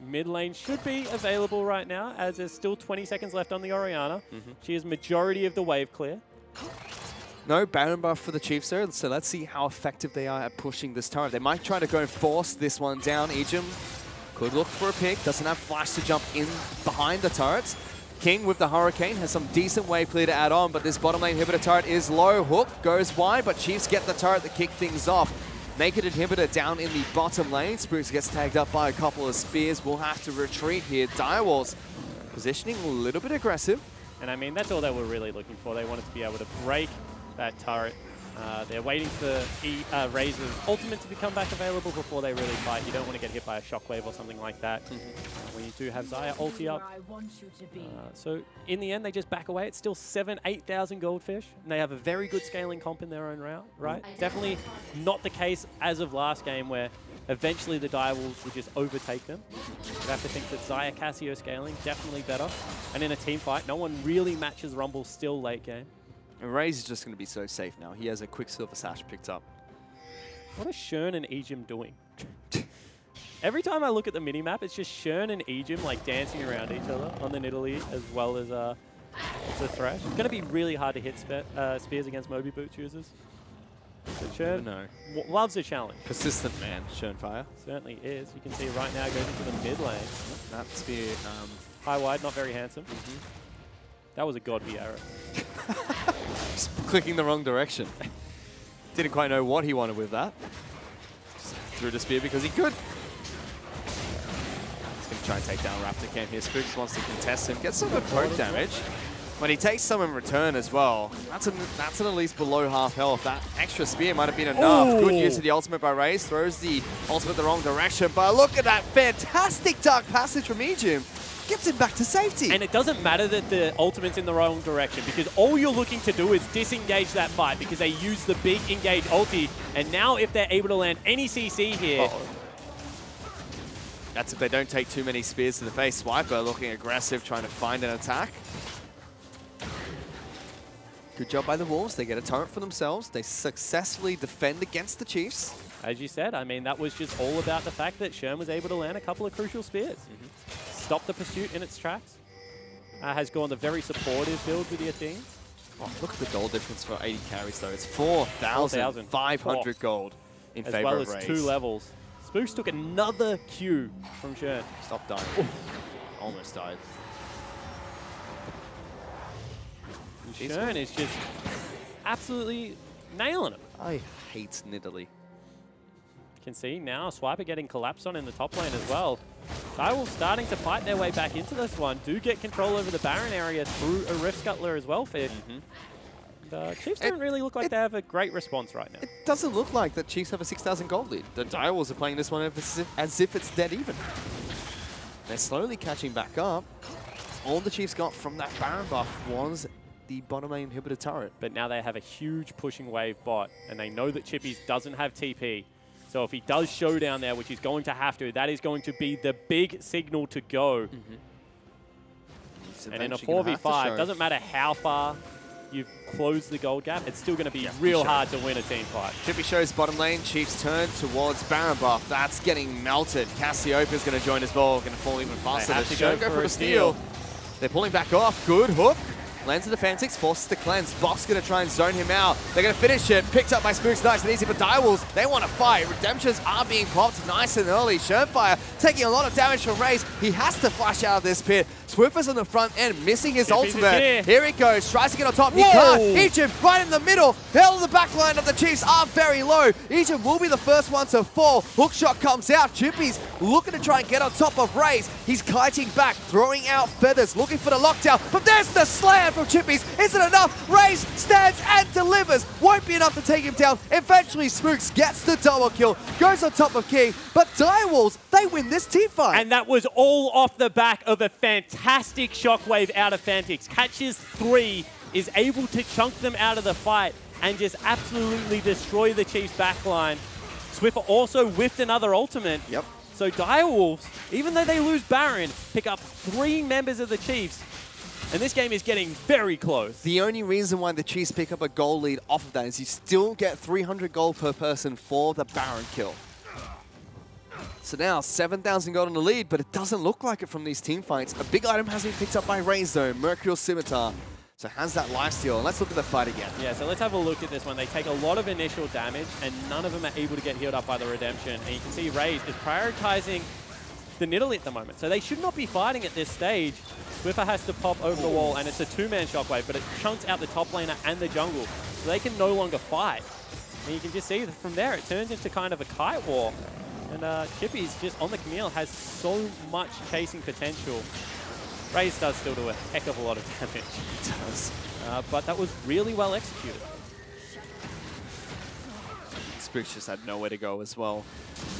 Mid lane should be available right now as there's still 20 seconds left on the Orianna. She is majority of the wave clear. No Baron buff for the Chiefs though, so let's see how effective they are at pushing this turret. They might try to go and force this one down. Ejim could look for a pick, doesn't have flash to jump in behind the turrets. King with the Hurricane has some decent wave clear to add on, but this bottom lane inhibitor turret is low. Hook goes wide, but Chiefs get the turret to kick things off. Naked inhibitor down in the bottom lane. Spooks gets tagged up by a couple of spears. We'll have to retreat here. Direwolves positioning a little bit aggressive. And I mean, that's all they were really looking for. They wanted to be able to break that turret. They're waiting for Razor's ultimate to become back available before they really fight. You don't want to get hit by a shockwave or something like that when you do have Xayah ulti up. So in the end, they just back away. It's still 8,000 goldfish, and they have a very good scaling comp in their own route, right? Definitely not the case as of last game where Eventually, the Direwolves will just overtake them. You have to think that Xayah Cassio scaling, definitely better. And in a team fight, no one really matches Rumble still late game. And Raze is just going to be so safe now. He has a Quicksilver Sash picked up. What are Shern and Ejim doing? Every time I look at the minimap, it's just Shern and Ejim like dancing around each other on the Nidalee as well as the Thresh. It's going to be really hard to hit spears against Moby Boots users. So Shern loves a challenge. Persistent man, Shernfire. Certainly is. You can see right now goes into the mid lane. That spear... high wide, not very handsome. That was a God V arrow. Just clicking the wrong direction. Didn't quite know what he wanted with that. Just threw the spear because he could. He's going to try and take down Raptor Camp here. Spooks wants to contest him. Gets some good poke damage. But he takes some in return as well. That's at least below half health. That extra spear might have been enough. Ooh. Good use of the ultimate by Raze. Throws the ultimate the wrong direction. But look at that fantastic Dark Passage from Ejim. Gets him back to safety. And it doesn't matter that the ultimate's in the wrong direction because all you're looking to do is disengage that fight because they use the big engage ulti. And now if they're able to land any CC here... That's if they don't take too many spears to the face. Swiper looking aggressive, trying to find an attack. Good job by the Wolves. They get a turret for themselves. They successfully defend against the Chiefs. As you said, I mean, that was just all about the fact that Shern was able to land a couple of crucial spears. Stop the pursuit in its tracks. Has gone the very supportive build with the Athenes. Oh, look at the gold difference for 80 carries, though. It's 4,500 gold in favor of Raze. As well as 2 levels. Spooks took another Q from Shern. Stop dying. Almost died. Shern is just absolutely nailing him. I hate Nidalee. You can see now Swiper getting collapsed on in the top lane as well. Direwolves starting to fight their way back into this one. Do get control over the Baron area through a Rift Scuttler as well, Fid. The Chiefs don't really look like they have a great response right now. It doesn't look like the Chiefs have a 6,000 gold lead. The Direwolves are playing this one as if it's dead even. They're slowly catching back up. All the Chiefs got from that Baron buff was the bottom lane inhibitor turret. But now they have a huge pushing wave bot, and they know that Chippies doesn't have TP. So if he does show down there, which he's going to have to, that is going to be the big signal to go. And in a 4v5, doesn't matter how far you've closed the gold gap, it's still going to be real hard to win a team fight. Chippy shows bottom lane. Chiefs turn towards Baron buff. That's getting melted. Cassiopeia's going to join as well. Going to fall even faster. They have to go for a steal. They're pulling back off. Good hook. Lands to the Fantix, forces the cleanse. Box going to try and zone him out. They're going to finish it. Picked up by Spooks, nice and easy. But Direwolves, they want to fight. Redemptions are being popped nice and early. Shernfire taking a lot of damage from Raze. He has to flash out of this pit. Swiffer's on the front end, missing his ultimate. Here he goes, tries to get on top. He can't. Ejim right in the middle. Hell of the back line of the Chiefs are very low. Ejim will be the first one to fall. Hookshot comes out. Chippy's looking to try and get on top of Raze. He's kiting back, throwing out feathers, looking for the lockdown. But there's the slam from Chippy's. Isn't enough. Raze stands and delivers. Won't be enough to take him down. Eventually, Spooks gets the double kill, goes on top of King. But Direwolves, they win this team fight. And that was all off the back of a fantastic shockwave out of Fantix. Catches 3, is able to chunk them out of the fight and just absolutely destroy the Chiefs' backline. Swiffer also whiffed another ultimate. Yep. So Direwolves, even though they lose Baron, pick up 3 members of the Chiefs. And this game is getting very close. The only reason why the Chiefs pick up a gold lead off of that is you still get 300 gold per person for the Baron kill. So now 7,000 gold on the lead, but it doesn't look like it from these team fights. A big item has been picked up by Raze though, Mercurial Scimitar. So has that lifesteal. Let's look at the fight again. Yeah, so let's have a look at this one. They take a lot of initial damage, and none of them are able to get healed up by the Redemption. And you can see Raze is prioritizing the Nidalee at the moment. So they should not be fighting at this stage. Swiffer has to pop over the wall, and it's a 2-man shockwave, but it chunks out the top laner and the jungle. So they can no longer fight. And you can just see that from there, it turns into kind of a kite war. And Chippy's just on the Camille has so much chasing potential. Raze does still do a heck of a lot of damage. It does. But that was really well executed. Spooks just had nowhere to go as well.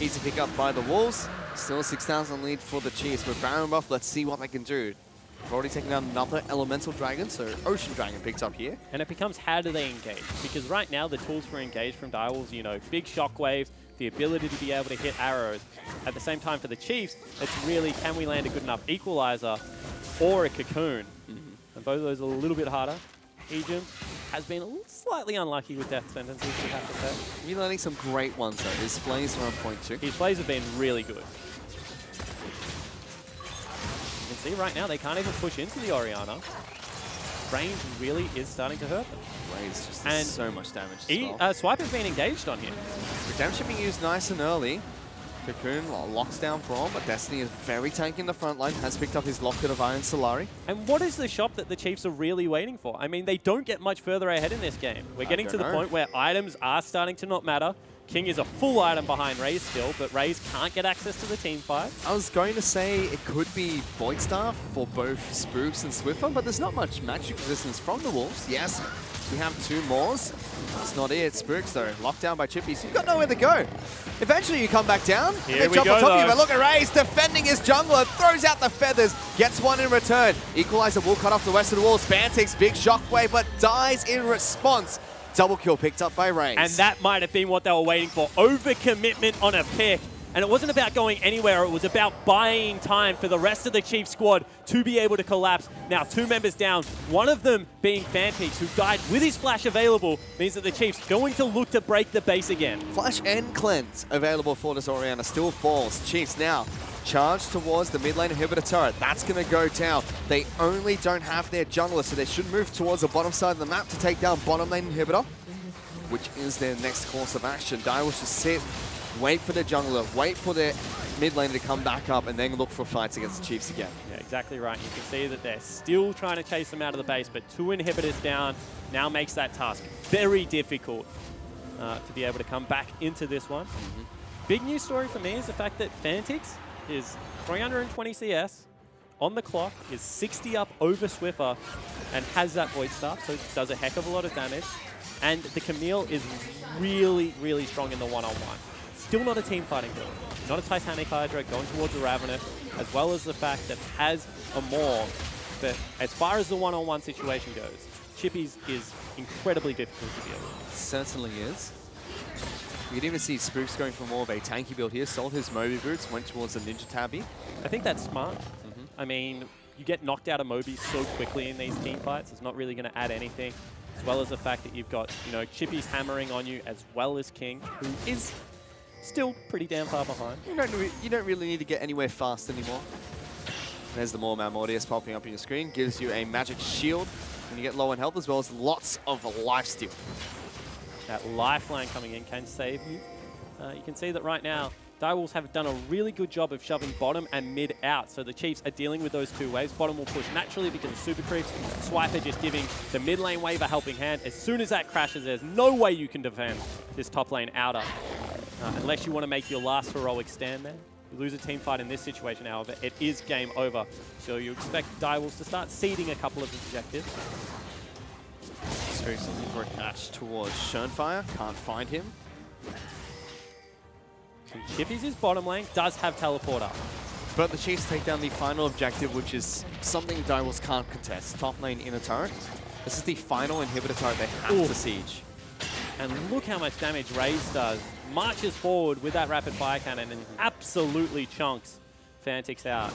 Easy pick up by the Wolves. Still a 6,000 lead for the Chiefs. With Baron buff, let's see what they can do. We've already taken down another elemental dragon, so Ocean Dragon picked up here. And it becomes, how do they engage? Because right now, the tools for engage from Direwolves, you know, big shockwaves, the ability to be able to hit arrows. At the same time, for the Chiefs, it's really, can we land a good enough equalizer or a cocoon? And both of those are a little bit harder. Egypt has been slightly unlucky with death sentences, we have to say. He's landing some great ones, though. His plays are on point too. His plays have been really good. You can see right now, they can't even push into the Orianna. Range really is starting to hurt them. Raze just does so much damage as well. Swipe has been engaged on him. Redemption being used nice and early. Cocoon locks down Braum, but Destiny is very tanky in the front line, has picked up his Locket of Iron Solari. And what is the shop that the Chiefs are really waiting for? I mean, they don't get much further ahead in this game. We're getting to the point where items are starting to not matter. King is a full item behind Raze still, but Raze can't get access to the team fight. I was going to say it could be Void Staff for both Spooks and Swiffer, but there's not much magic resistance from the Wolves. Yes, we have 2 Maws. That's not it. Spooks, though, locked down by Chippies. You've got nowhere to go. Eventually, you come back down, and they jump on top of you. But look at Raze defending his jungler, throws out the feathers, gets one in return. Equalizer will cut off the western walls. Fantix, big shockwave, but dies in response. Double kill picked up by Raze. And that might have been what they were waiting for. Overcommitment on a pick. And it wasn't about going anywhere. It was about buying time for the rest of the Chief squad to be able to collapse. Now 2 members down. One of them being Fantix, who died with his flash available, means that the Chiefs going to look to break the base again. Flash and Cleanse available for this Orianna. Still falls. Chiefs now charge towards the mid lane inhibitor turret. That's going to go down. They only don't have their jungler, so they should move towards the bottom side of the map to take down bottom lane inhibitor, which is their next course of action. Direwolves just sit, wait for their jungler, wait for their mid lane to come back up, and then look for fights against the Chiefs again. Yeah, exactly right. You can see that they're still trying to chase them out of the base, but 2 inhibitors down now makes that task very difficult to be able to come back into this one. Big news story for me is the fact that Fantix is 320 CS on the clock, is 60 up over Swiffer, and has that Void Staff, so it does a heck of a lot of damage. And the Camille is really, really strong in the one-on-one. Still not a team fighting build. Not a Titanic Hydra going towards a Ravenous, as well as the fact that has a Maw. But as far as the one-on-one situation goes, Chippies is incredibly difficult to deal with. Certainly is. You can even see Spooks going for more of a tanky build here. Sold his Moby Boots, went towards the Ninja Tabby. I think that's smart. I mean, you get knocked out of Moby so quickly in these team fights. It's not really going to add anything. As well as the fact that you've got, you know, Chippies hammering on you, as well as King, who is still pretty damn far behind. You don't really need to get anywhere fast anymore. There's the Mormon Mordius popping up on your screen. Gives you a magic shield when you get low on health, as well as lots of lifesteal. That lifeline coming in can save you. You can see that right now, Direwolves have done a really good job of shoving bottom and mid out. So the Chiefs are dealing with those 2 waves. Bottom will push naturally because of super creeps. Swiper just giving the mid lane wave a helping hand. As soon as that crashes, there's no way you can defend this top lane outer. Unless you want to make your last heroic stand there. You lose a team fight in this situation, however, it is game over. So you expect Direwolves to start seeding a couple of objectives. Spooks looking for a catch towards Schönfire. Can't find him. Chippies' is bottom lane, does have teleporter. But the Chiefs take down the final objective, which is something Direwolves can't contest. Top lane inner turret. This is the final inhibitor turret they have to siege. And look how much damage Raze does. Marches forward with that rapid fire cannon and absolutely chunks Fantix out.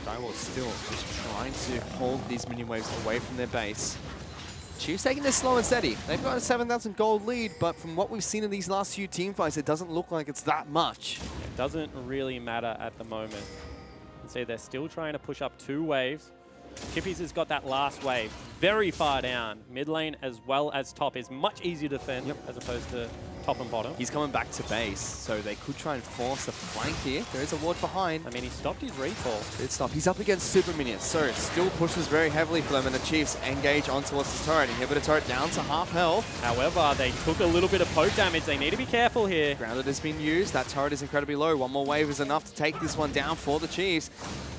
Direwolves still just trying to hold these minion waves away from their base. Chiefs taking this slow and steady. They've got a 7,000 gold lead, but from what we've seen in these last few team fights, it doesn't look like it's that much. It doesn't really matter at the moment. You can see they're still trying to push up 2 waves. Chippies has got that last wave very far down. Mid lane as well as top is much easier to defend as opposed to top and bottom. He's coming back to base, so they could try and force a flank here. There is a ward behind. I mean, he stopped his recall. Did stop. He's up against super minions, so it still pushes very heavily for them, and the Chiefs engage on towards the turret. Inhibitor turret down to half health. However, they took a little bit of poke damage. They need to be careful here. Grounded has been used. That turret is incredibly low. One more wave is enough to take this one down for the Chiefs.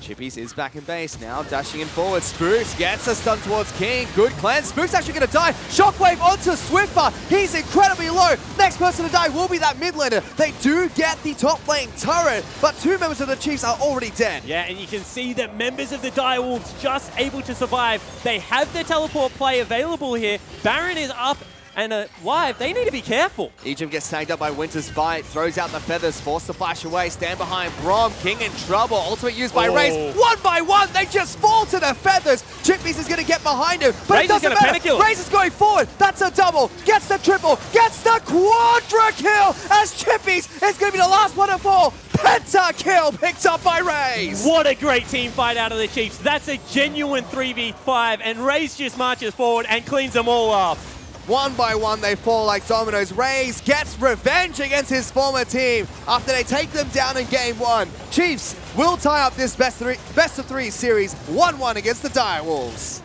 Chippies is back in base now, dashing in forward. forward. Spooks gets a stun towards King. Good cleanse. Spooks actually going to die. Shockwave onto Swiffer. He's incredibly low. Next person to die will be that mid laner. They do get the top lane turret, but 2 members of the Chiefs are already dead. Yeah, and you can see that members of the Direwolves just able to survive. They have their teleport play available here. Baron is up and alive. They need to be careful. Egypt gets tagged up by Winter's Bite, throws out the feathers, forced to flash away, stand behind Brom. King in trouble, ultimate used by Raze. 1 by 1, they just fall to the feathers. Chippies is going to get behind him, but Raze it doesn't matter. Raze is going forward, that's a double, gets the triple, gets the quadra kill, as Chippies is going to be the last one to fall. Penta kill picked up by Raze. What a great team fight out of the Chiefs. That's a genuine 3v5, and Raze just marches forward and cleans them all up. 1 by 1, they fall like dominoes. Raze gets revenge against his former team after they take them down in game 1. Chiefs will tie up this best of 3 series 1-1 against the Direwolves.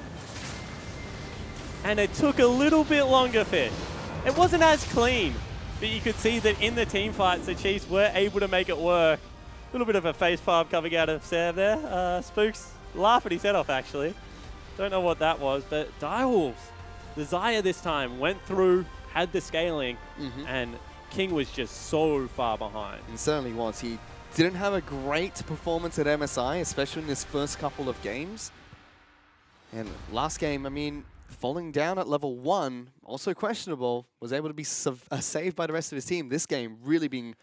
And it took a little bit longer, Fish. It wasn't as clean, but you could see that in the team fights, the Chiefs were able to make it work. A little bit of a face palm coming out of Sam there. Spooks laughing his head off, actually. Don't know what that was, but Direwolves. The Xayah this time went through, had the scaling, and King was just so far behind. He certainly was. He didn't have a great performance at MSI, especially in his first couple of games. And last game, I mean, falling down at level 1, also questionable, was able to be saved by the rest of his team. This game really being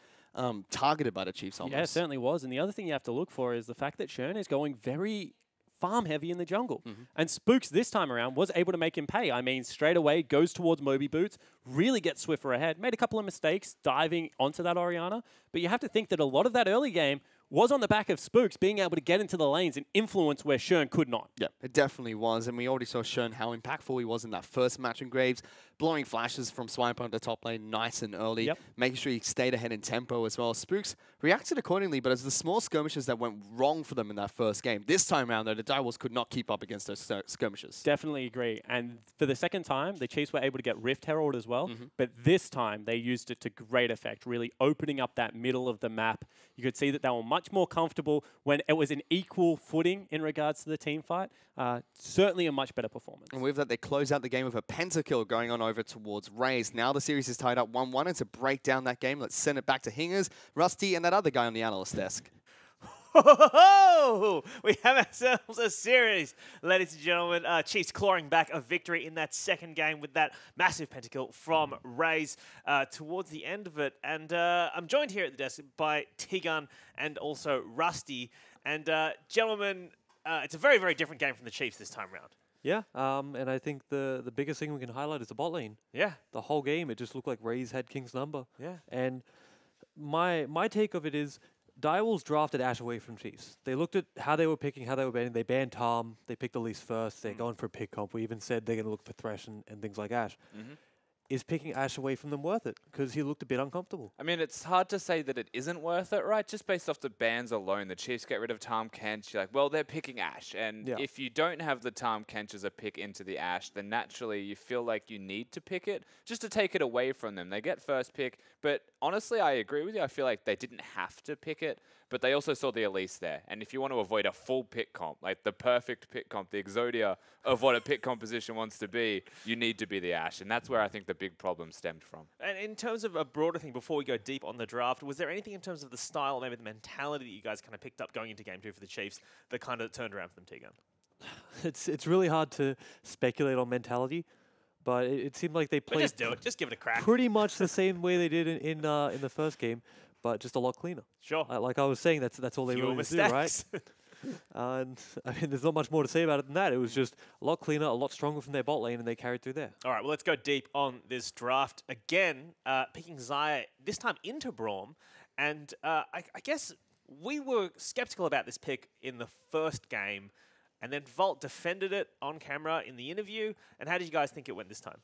targeted by the Chiefs almost. Yeah, it certainly was. And the other thing you have to look for is the fact that Shern is going very farm heavy in the jungle. And Spooks this time around was able to make him pay. I mean, straight away goes towards Moby Boots, really gets Swiffer ahead, made a couple of mistakes diving onto that Orianna, but you have to think that a lot of that early game was on the back of Spooks being able to get into the lanes and influence where Shern could not. Yeah, it definitely was, and we already saw Shern how impactful he was in that first match in Graves, blowing flashes from Swipe on the top lane nice and early, making sure he stayed ahead in tempo as well. Spooks reacted accordingly, but as the small skirmishes that went wrong for them in that first game, this time around though, the Direwolves could not keep up against those skirmishes. Definitely agree, and for the second time, the Chiefs were able to get Rift Herald as well, but this time they used it to great effect, really opening up that middle of the map. You could see that they were much more comfortable when it was an equal footing in regards to the team fight. Certainly a much better performance. And with that, they close out the game with a pentakill going on over towards Raze. Now the series is tied up 1-1, and to break down that game, let's send it back to Hingers, Rusty, and that other guy on the analyst desk. We have ourselves a series, ladies and gentlemen. Chiefs clawing back a victory in that second game with that massive pentakill from Raze towards the end of it. And I'm joined here at the desk by T-Gun and also Rusty. And gentlemen, it's a very, very different game from the Chiefs this time around. Yeah, and I think the biggest thing we can highlight is the bot lane. Yeah. The whole game, it just looked like Raze had King's number. Yeah. And my take of it is, Direwolves drafted Ashe away from Chiefs. They looked at how they were picking, how they were banning. They banned Tom. They picked Elise first. They're going for a pick comp. We even said they're going to look for Thresh and things like Ashe. Is picking Ashe away from them worth it? Because he looked a bit uncomfortable. I mean, it's hard to say that it isn't worth it, right? Just based off the bans alone, the Chiefs get rid of Tahm Kench. You're like, well, they're picking Ashe. And if you don't have the Tahm Kench as a pick into the Ashe, then naturally you feel like you need to pick it just to take it away from them. They get first pick. But honestly, I agree with you. I feel like they didn't have to pick it. But they also saw the Elise there. And if you want to avoid a full pick comp, like the perfect pick comp, the Exodia of what a pick composition wants to be, you need to be the Ashe. And that's where I think the big problem stemmed from. And in terms of a broader thing, before we go deep on the draft, was there anything in terms of the style, maybe the mentality that you guys kind of picked up going into Game 2 for the Chiefs that kind of turned around for them, T-Gun? It's really hard to speculate on mentality, but it seemed like they played. But just do it. Just give it a crack. Pretty much the same way they did in the first game, but just a lot cleaner. Sure. Like I was saying, that's all they Fewer really do, right? And I mean, there's not much more to say about it than that. It was just a lot cleaner, a lot stronger from their bot lane, and they carried through there. All right, well, let's go deep on this draft. Again, picking Xayah, this time into Braum. And I guess we were skeptical about this pick in the first game, and then Vault defended it on camera in the interview. And how did you guys think it went this time?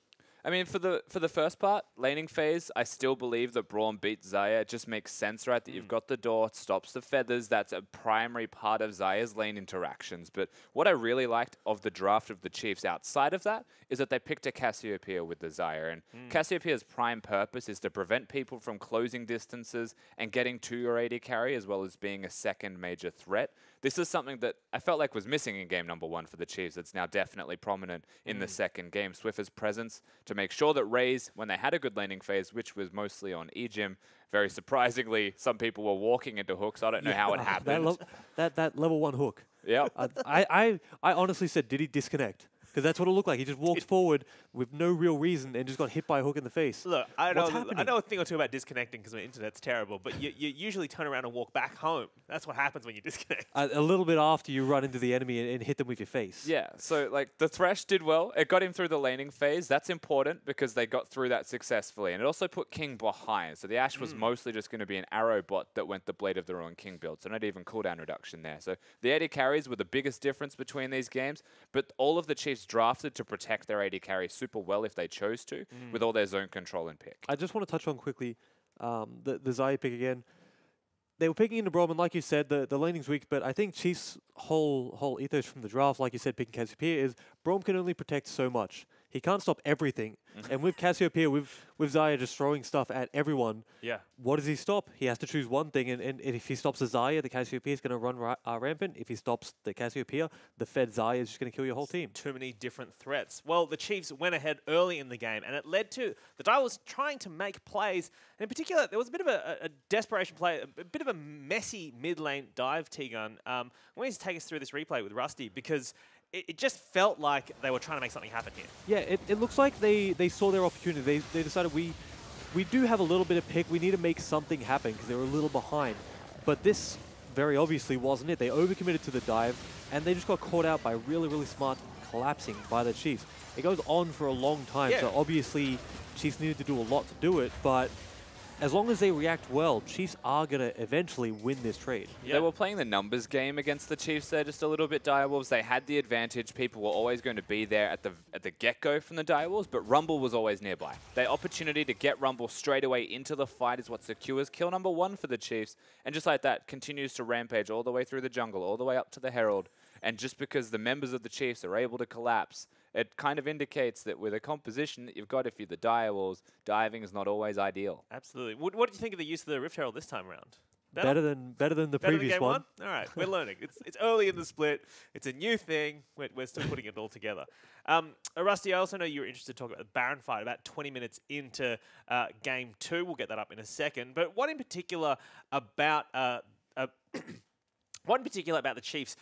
I mean, for the first part, laning phase, I still believe that Braum beat Xayah. It just makes sense, right? That you've got the door, it stops the feathers. That's a primary part of Xayah's lane interactions. But what I really liked of the draft of the Chiefs outside of that is that they picked a Cassiopeia with the Xayah. And Cassiopeia's prime purpose is to prevent people from closing distances and getting to your AD carry, as well as being a second major threat. this is something that I felt like was missing in game number 1 for the Chiefs. It's now definitely prominent in the second game. Swiffer's presence to make sure that Raze, when they had a good laning phase, which was mostly on E-Gym, very surprisingly, some people were walking into hooks. I don't know how it happened. That level 1 hook. Yeah. I honestly said, did he disconnect? Because that's what it looked like. He just walked forward with no real reason and just got hit by a hook in the face. Look, I What's know happening? a thing or two about disconnecting because my internet's terrible, but you usually turn around and walk back home. That's what happens when you disconnect. A little bit after you run into the enemy and hit them with your face. Yeah, so like the Thresh did well. It got him through the laning phase. That's important because they got through that successfully. And it also put King behind. So the Ashe was mostly just going to be an arrow bot that went the Blade of the Ruin King build. So not even cooldown reduction there. So the AD carries were the biggest difference between these games. But all of the Chiefs drafted to protect their AD carry super well if they chose to, with all their zone control and pick. I just want to touch on quickly the Xayah pick again. They were picking into Braum, and like you said, the laning's weak, but I think Chiefs' whole ethos from the draft, like you said, picking Cassiopeia, is Braum can only protect so much. He can't stop everything. And with Cassiopeia, with Xayah just throwing stuff at everyone, what does he stop? He has to choose one thing, and if he stops the Xayah, the Cassiopeia is going to run rampant. If he stops the Cassiopeia, the fed Xayah is just going to kill your whole team. Too many different threats. Well, the Chiefs went ahead early in the game, and it led to the Direwolves trying to make plays. And in particular, there was a bit of a desperation play, a bit of a messy mid-lane dive T-gun. I want you to take us through this replay with Rusty, because it just felt like they were trying to make something happen here. Yeah, it looks like they saw their opportunity. They decided we do have a little bit of pick. We need to make something happen because they were a little behind. But this very obviously wasn't it. They overcommitted to the dive, and they just got caught out by really, really smart collapsing by the Chiefs. It goes on for a long time, so obviously Chiefs needed to do a lot to do it, but as long as they react well, Chiefs are going to eventually win this trade. They were playing the numbers game against the Chiefs there just a little bit, Direwolves. They had the advantage. People were always going to be there at the get-go from the Direwolves, but Rumble was always nearby. Their opportunity to get Rumble straight away into the fight is what secures kill number 1 for the Chiefs. And just like that, continues to rampage all the way through the jungle, all the way up to the Herald. And just because the members of the Chiefs are able to collapse, it kind of indicates that with a composition that you've got, if you're the Direwolves, diving is not always ideal. Absolutely. What did you think of the use of the Rift Herald this time around? Better than the previous game one. All right, we're learning. It's early in the split. It's a new thing. We're still putting it all together. Rusty, I also know you were interested to talk about the Baron fight about 20 minutes into game 2. We'll get that up in a second. But what in particular about the Chiefs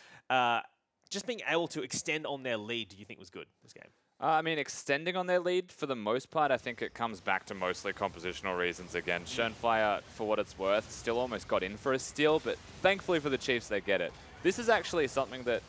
just being able to extend on their lead do you think was good this game? I mean, extending on their lead, for the most part, I think it comes back to mostly compositional reasons again. Schönfire, for what it's worth, still almost got in for a steal, but thankfully for the Chiefs, they get it. This is actually something that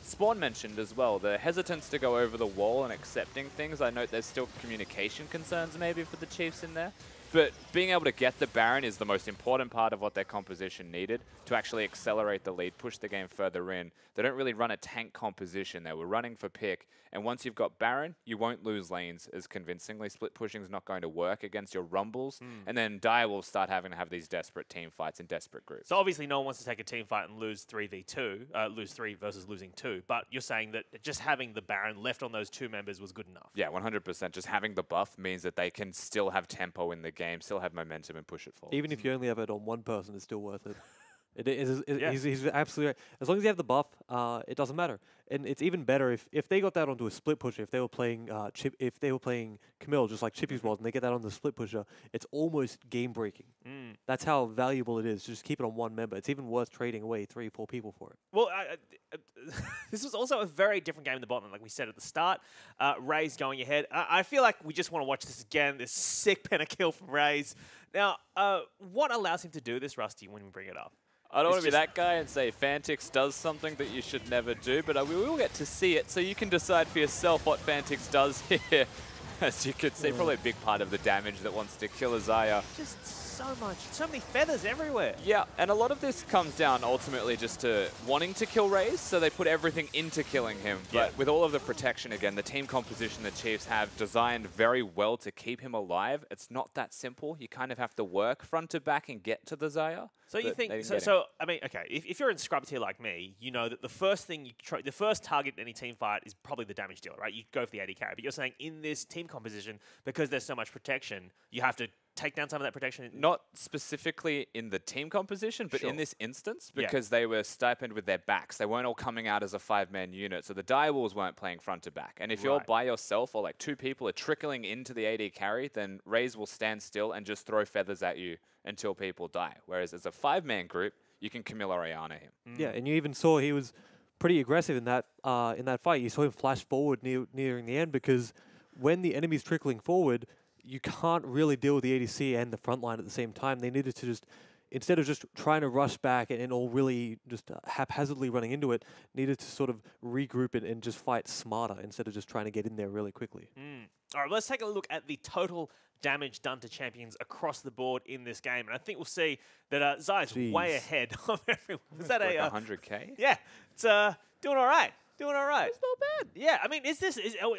Spawn mentioned as well, the hesitance to go over the wall and accepting things. I note there's still communication concerns maybe for the Chiefs in there. But being able to get the Baron is the most important part of what their composition needed to actually accelerate the lead, push the game further in. They don't really run a tank composition. They were running for pick. And once you've got Baron, you won't lose lanes as convincingly. Split pushing is not going to work against your Rumbles. And then Dire will start having to have these desperate team fights in desperate groups. So obviously no one wants to take a team fight and lose 3v2, lose 3 versus losing 2. But you're saying that just having the Baron left on those 2 members was good enough? Yeah, 100%. Just having the buff means that they can still have tempo in the game, still have momentum and push it forward. Even if you only have it on one person, it's still worth it. He's absolutely right. As long as you have the buff, it doesn't matter. And it's even better if they got that onto a split pusher. If they were playing Camille, just like Chippy's was, and they get that on the split pusher, it's almost game breaking. That's how valuable it is. Just keep it on one member. It's even worth trading away 3 or 4 people for it. Well, this was also a very different game in the bottom, like we said at the start. Raze going ahead. I feel like we just want to watch this again. This sick pentakill from Raze. Now, what allows him to do this, Rusty, when we bring it up? I don't want to be that guy and say Fantix does something that you should never do, but we will get to see it, so you can decide for yourself what Fantix does here. As you can see, probably a big part of the damage that wants to kill Xayah. Just so many feathers everywhere. Yeah, and a lot of this comes down ultimately just to wanting to kill Raze, so they put everything into killing him. But with all of the protection, again, the team composition the Chiefs have designed very well to keep him alive. It's not that simple. You kind of have to work front to back and get to the Xayah. So you think, I mean, okay, if you're in scrub tier like me, you know that the first thing the first target in any team fight is probably the damage dealer, right? You go for the AD carry. But you're saying in this team composition, because there's so much protection, you have to take down some of that protection? Not specifically in the team composition, but in this instance, because they were stipend with their backs. They weren't all coming out as a 5-man unit, so the direwolves weren't playing front to back. And if you're by yourself or like 2 people are trickling into the AD carry, then Raze will stand still and just throw feathers at you until people die. Whereas as a 5-man group, you can Camilla Oriana him. Yeah, and you even saw he was pretty aggressive in that fight. You saw him flash forward nearing the end, because when the enemy's trickling forward, you can't really deal with the ADC and the front line at the same time. They needed to just, instead of just trying to rush back and all really just haphazardly running into it, needed to sort of regroup it and just fight smarter instead of just trying to get in there really quickly. All right, let's take a look at the total damage done to champions across the board in this game. And I think we'll see that Zai's way ahead of everyone. Was that like 100K? Yeah, it's doing all right. Doing all right. It's not bad. Yeah, I mean,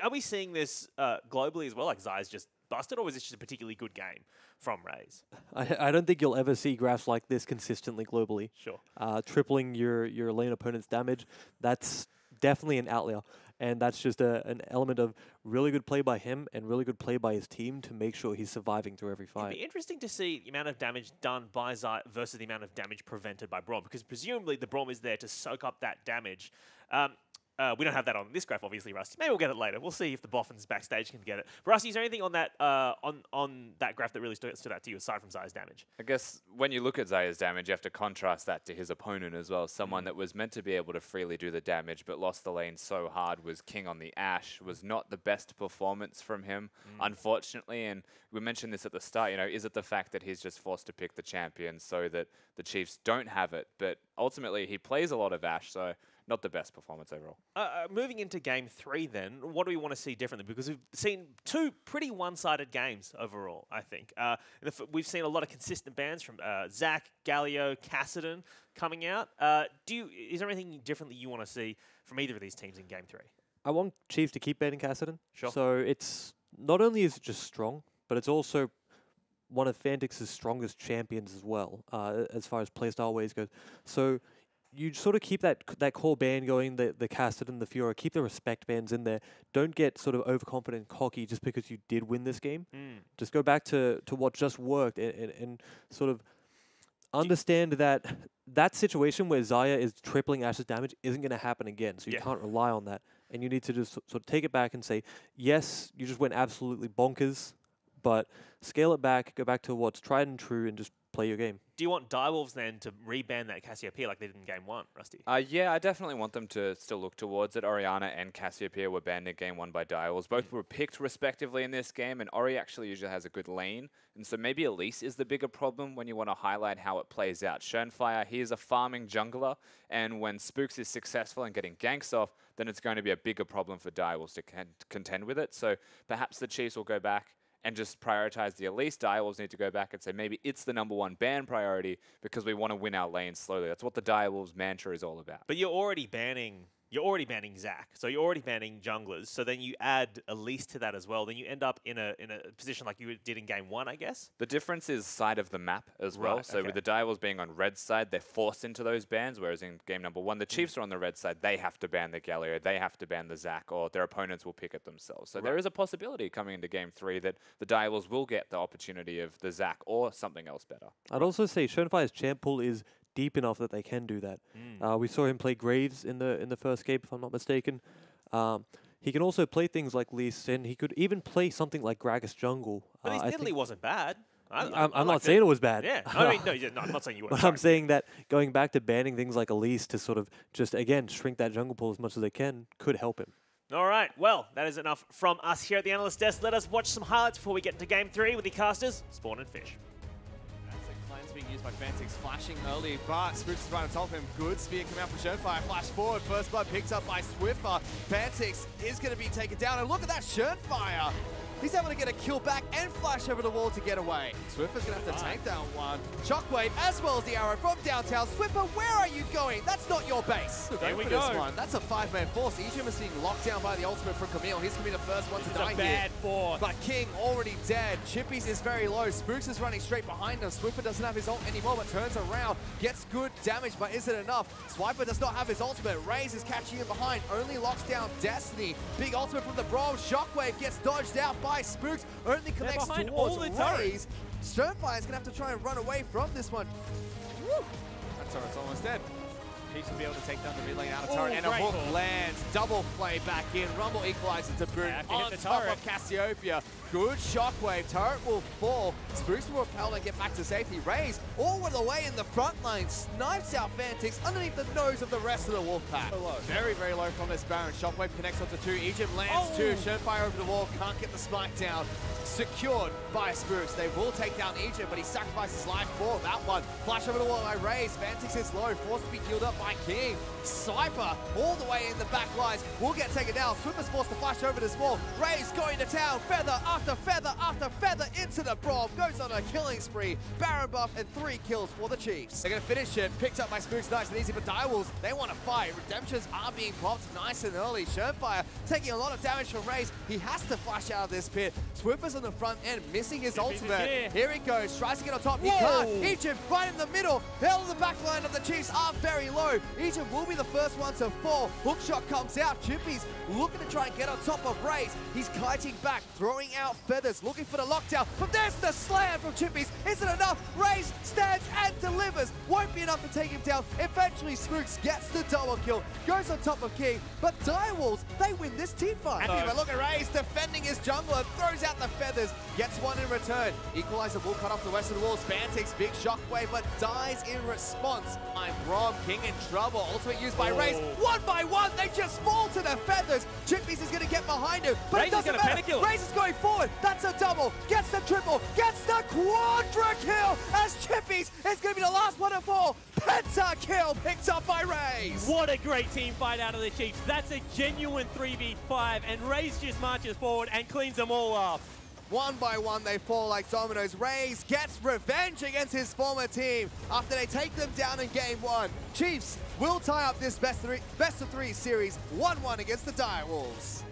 are we seeing this globally as well? Like Zai's just busted, or was this just a particularly good game from Raze? I don't think you'll ever see graphs like this consistently globally. Sure. Tripling your lane opponent's damage, that's definitely an outlier. And that's just an element of really good play by him and really good play by his team to make sure he's surviving through every fight. It'd be interesting to see the amount of damage done by Zai versus the amount of damage prevented by Braum, because presumably the Braum is there to soak up that damage. We don't have that on this graph, obviously, Rusty. Maybe we'll get it later. We'll see if the Boffins backstage can get it. But Rusty, is there anything on that on that graph that really stood out to you aside from Zai's damage? I guess when you look at Zaya's damage, you have to contrast that to his opponent as well. Someone that was meant to be able to freely do the damage, but lost the lane so hard, was king on the Ashe. Was not the best performance from him, unfortunately. And we mentioned this at the start. You know, is it the fact that he's just forced to pick the champion so that the Chiefs don't have it? But ultimately, he plays a lot of Ashe, so not the best performance overall. Moving into game 3 then, what do we want to see differently? Because we've seen 2 pretty one-sided games overall, I think. We've seen a lot of consistent bans from Zach, Galio, Cassidy coming out. Is there anything different that you want to see from either of these teams in game 3? I want Chiefs to keep banning Cassidy. Sure. So it's not only is it just strong, but it's also one of Fantix's strongest champions as well, as far as playstyle ways goes. So you sort of keep that core band going, the Cassidy and the Fiora, keep the respect bands in there. Don't get sort of overconfident and cocky just because you did win this game. Just go back to what just worked and sort of understand that situation where Zaya is tripling Ashe's damage isn't going to happen again. So you can't rely on that. And you need to just sort of take it back and say, yes, you just went absolutely bonkers, but scale it back, go back to what's tried and true, and just play your game. Do you want Direwolves then to reban that Cassiopeia like they did in game 1, Rusty? Yeah, I definitely want them to still look towards it. Oriana and Cassiopeia were banned in game 1 by Direwolves. Both were picked respectively in this game, and Ori actually usually has a good lane. And so maybe Elise is the bigger problem when you want to highlight how it plays out. Schönfire, he is a farming jungler, and when Spooks is successful and getting ganks off, then it's going to be a bigger problem for Direwolves to contend with it. So perhaps the Chiefs will go back and just prioritize the Elise. Direwolves need to go back and say maybe it's the #1 ban priority because we want to win our lanes slowly. That's what the Direwolves mantra is all about. But you're already banning Zach, so you're already banning junglers. So then you add Elise to that as well. Then you end up in a position like you did in game 1, I guess. The difference is side of the map as well. So with the Direwolves being on red side, they're forced into those bans, whereas in game #1, the Chiefs are on the red side. They have to ban the Galio, they have to ban the Zach, or their opponents will pick it themselves. So there is a possibility coming into game 3 that the Direwolves will get the opportunity of the Zach or something else better. I'd also say Schönfire's champ pool is deep enough that they can do that. We saw him play Graves in the first game, if I'm not mistaken. He can also play things like Lee Sin. He could even play something like Gragas Jungle. But his Nidalee wasn't bad. I'm not saying it was bad. Yeah, I mean, no, I'm not saying you were. But I'm saying that going back to banning things like Elise to sort of just, again, shrink that jungle pool as much as they can could help him. All right, well, that is enough from us here at the Analyst Desk. Let us watch some highlights before we get into Game 3 with the casters, Spawn and Fish. Being used by Fantix, flashing early, but Spooks is right on top of him. Good spear coming out from Schönfire. Flash forward, first blood picked up by Swiffer. Fantix is going to be taken down, and look at that Schönfire. He's able to get a kill back and flash over the wall to get away. Swiffer's going to have to tank that one. Shockwave as well as the arrow from downtown. Swiffer, where are you going? That's not your base. There we go. This one. That's a 5-man force. Ejim is being locked down by the ultimate from Camille. He's going to be the first one to die here. Bad force. But King already dead. Chippies is very low. Spooks is running straight behind him. Swiffer doesn't have his ult anymore, but turns around. Gets good damage, but is it enough? Swiper does not have his ultimate. Raze is catching him behind. Only locks down Destiny. Big ultimate from the Braum. Shockwave gets dodged out by by Spooks. Only connects behind towards all the turrets. Raze. Sternfire's gonna have to try and run away from this one. Woo! That turret's almost dead. Chiefs will be able to take down the mid lane out of Oh, turret, and a great hook call. lands. Double play back in. Rumble equalizes to boot Have to hit on the top turret. of Cassiopeia. Good shockwave. Turret will fall. Spooks will repel and get back to safety. Raze all the way in the front line. Snipes out Fantix underneath the nose of the rest of the Wolfpack. Very, very low from this Baron. Shockwave connects onto 2. Egypt lands 2. Sherfire over the wall. Can't get the spike down. Secured by Spooks. They will take down Egypt, but he sacrifices life for that one. Flash over the wall by Raze. Fantix is low. Forced to be healed up by King. Sniper all the way in the back lines will get taken down. Swimmer's forced to flash over this wall. Raze going to town. Feather after feather after feather into the Braum. Goes on a killing spree. Baron buff and 3 kills for the Chiefs. They're going to finish it. Picked up by Spooks nice and easy, but Direwolves, they want to fight. Redemptions are being popped nice and early. Sherfire taking a lot of damage from Raze. He has to flash out of this pit. Swiffer's on the front end, missing his ultimate. Here he goes. Tries to get on top. He can't. Egypt right in the middle. Hell of the back line of the Chiefs are very low. Egypt will be the first one to fall. Hookshot comes out. Chippy's looking to try and get on top of Raze. He's kiting back, throwing out feathers, looking for the lockdown. But there's the slam from Chippy's. Isn't enough. Raze stands and delivers. Won't be enough to take him down. Eventually, Spooks gets the double kill. Goes on top of King. But Direwolves, they win this team fight. But look at Raze defending his jungler. Throws out the feathers. Gets one in return. Equalizer will cut off the west of the walls. Span takes big shockwave, but dies in response. I'm Braum, King in trouble. Ultimate used by Raze. One by one, they just fall to the feathers. Chippies is going to get behind him, but Raze it doesn't is gonna matter. pentakill. Raze is going forward. That's a double. Gets the triple. Gets the quadra kill as Chippies is going to be the last one to fall. Penta kill picked up by Raze. What a great team fight out of the Chiefs. That's a genuine 3v5, and Raze just marches forward and cleans them all up. One by one, they fall like dominoes. Raze gets revenge against his former team after they take them down in game 1. Chiefs will tie up this best of 3 series 1-1 against the Direwolves.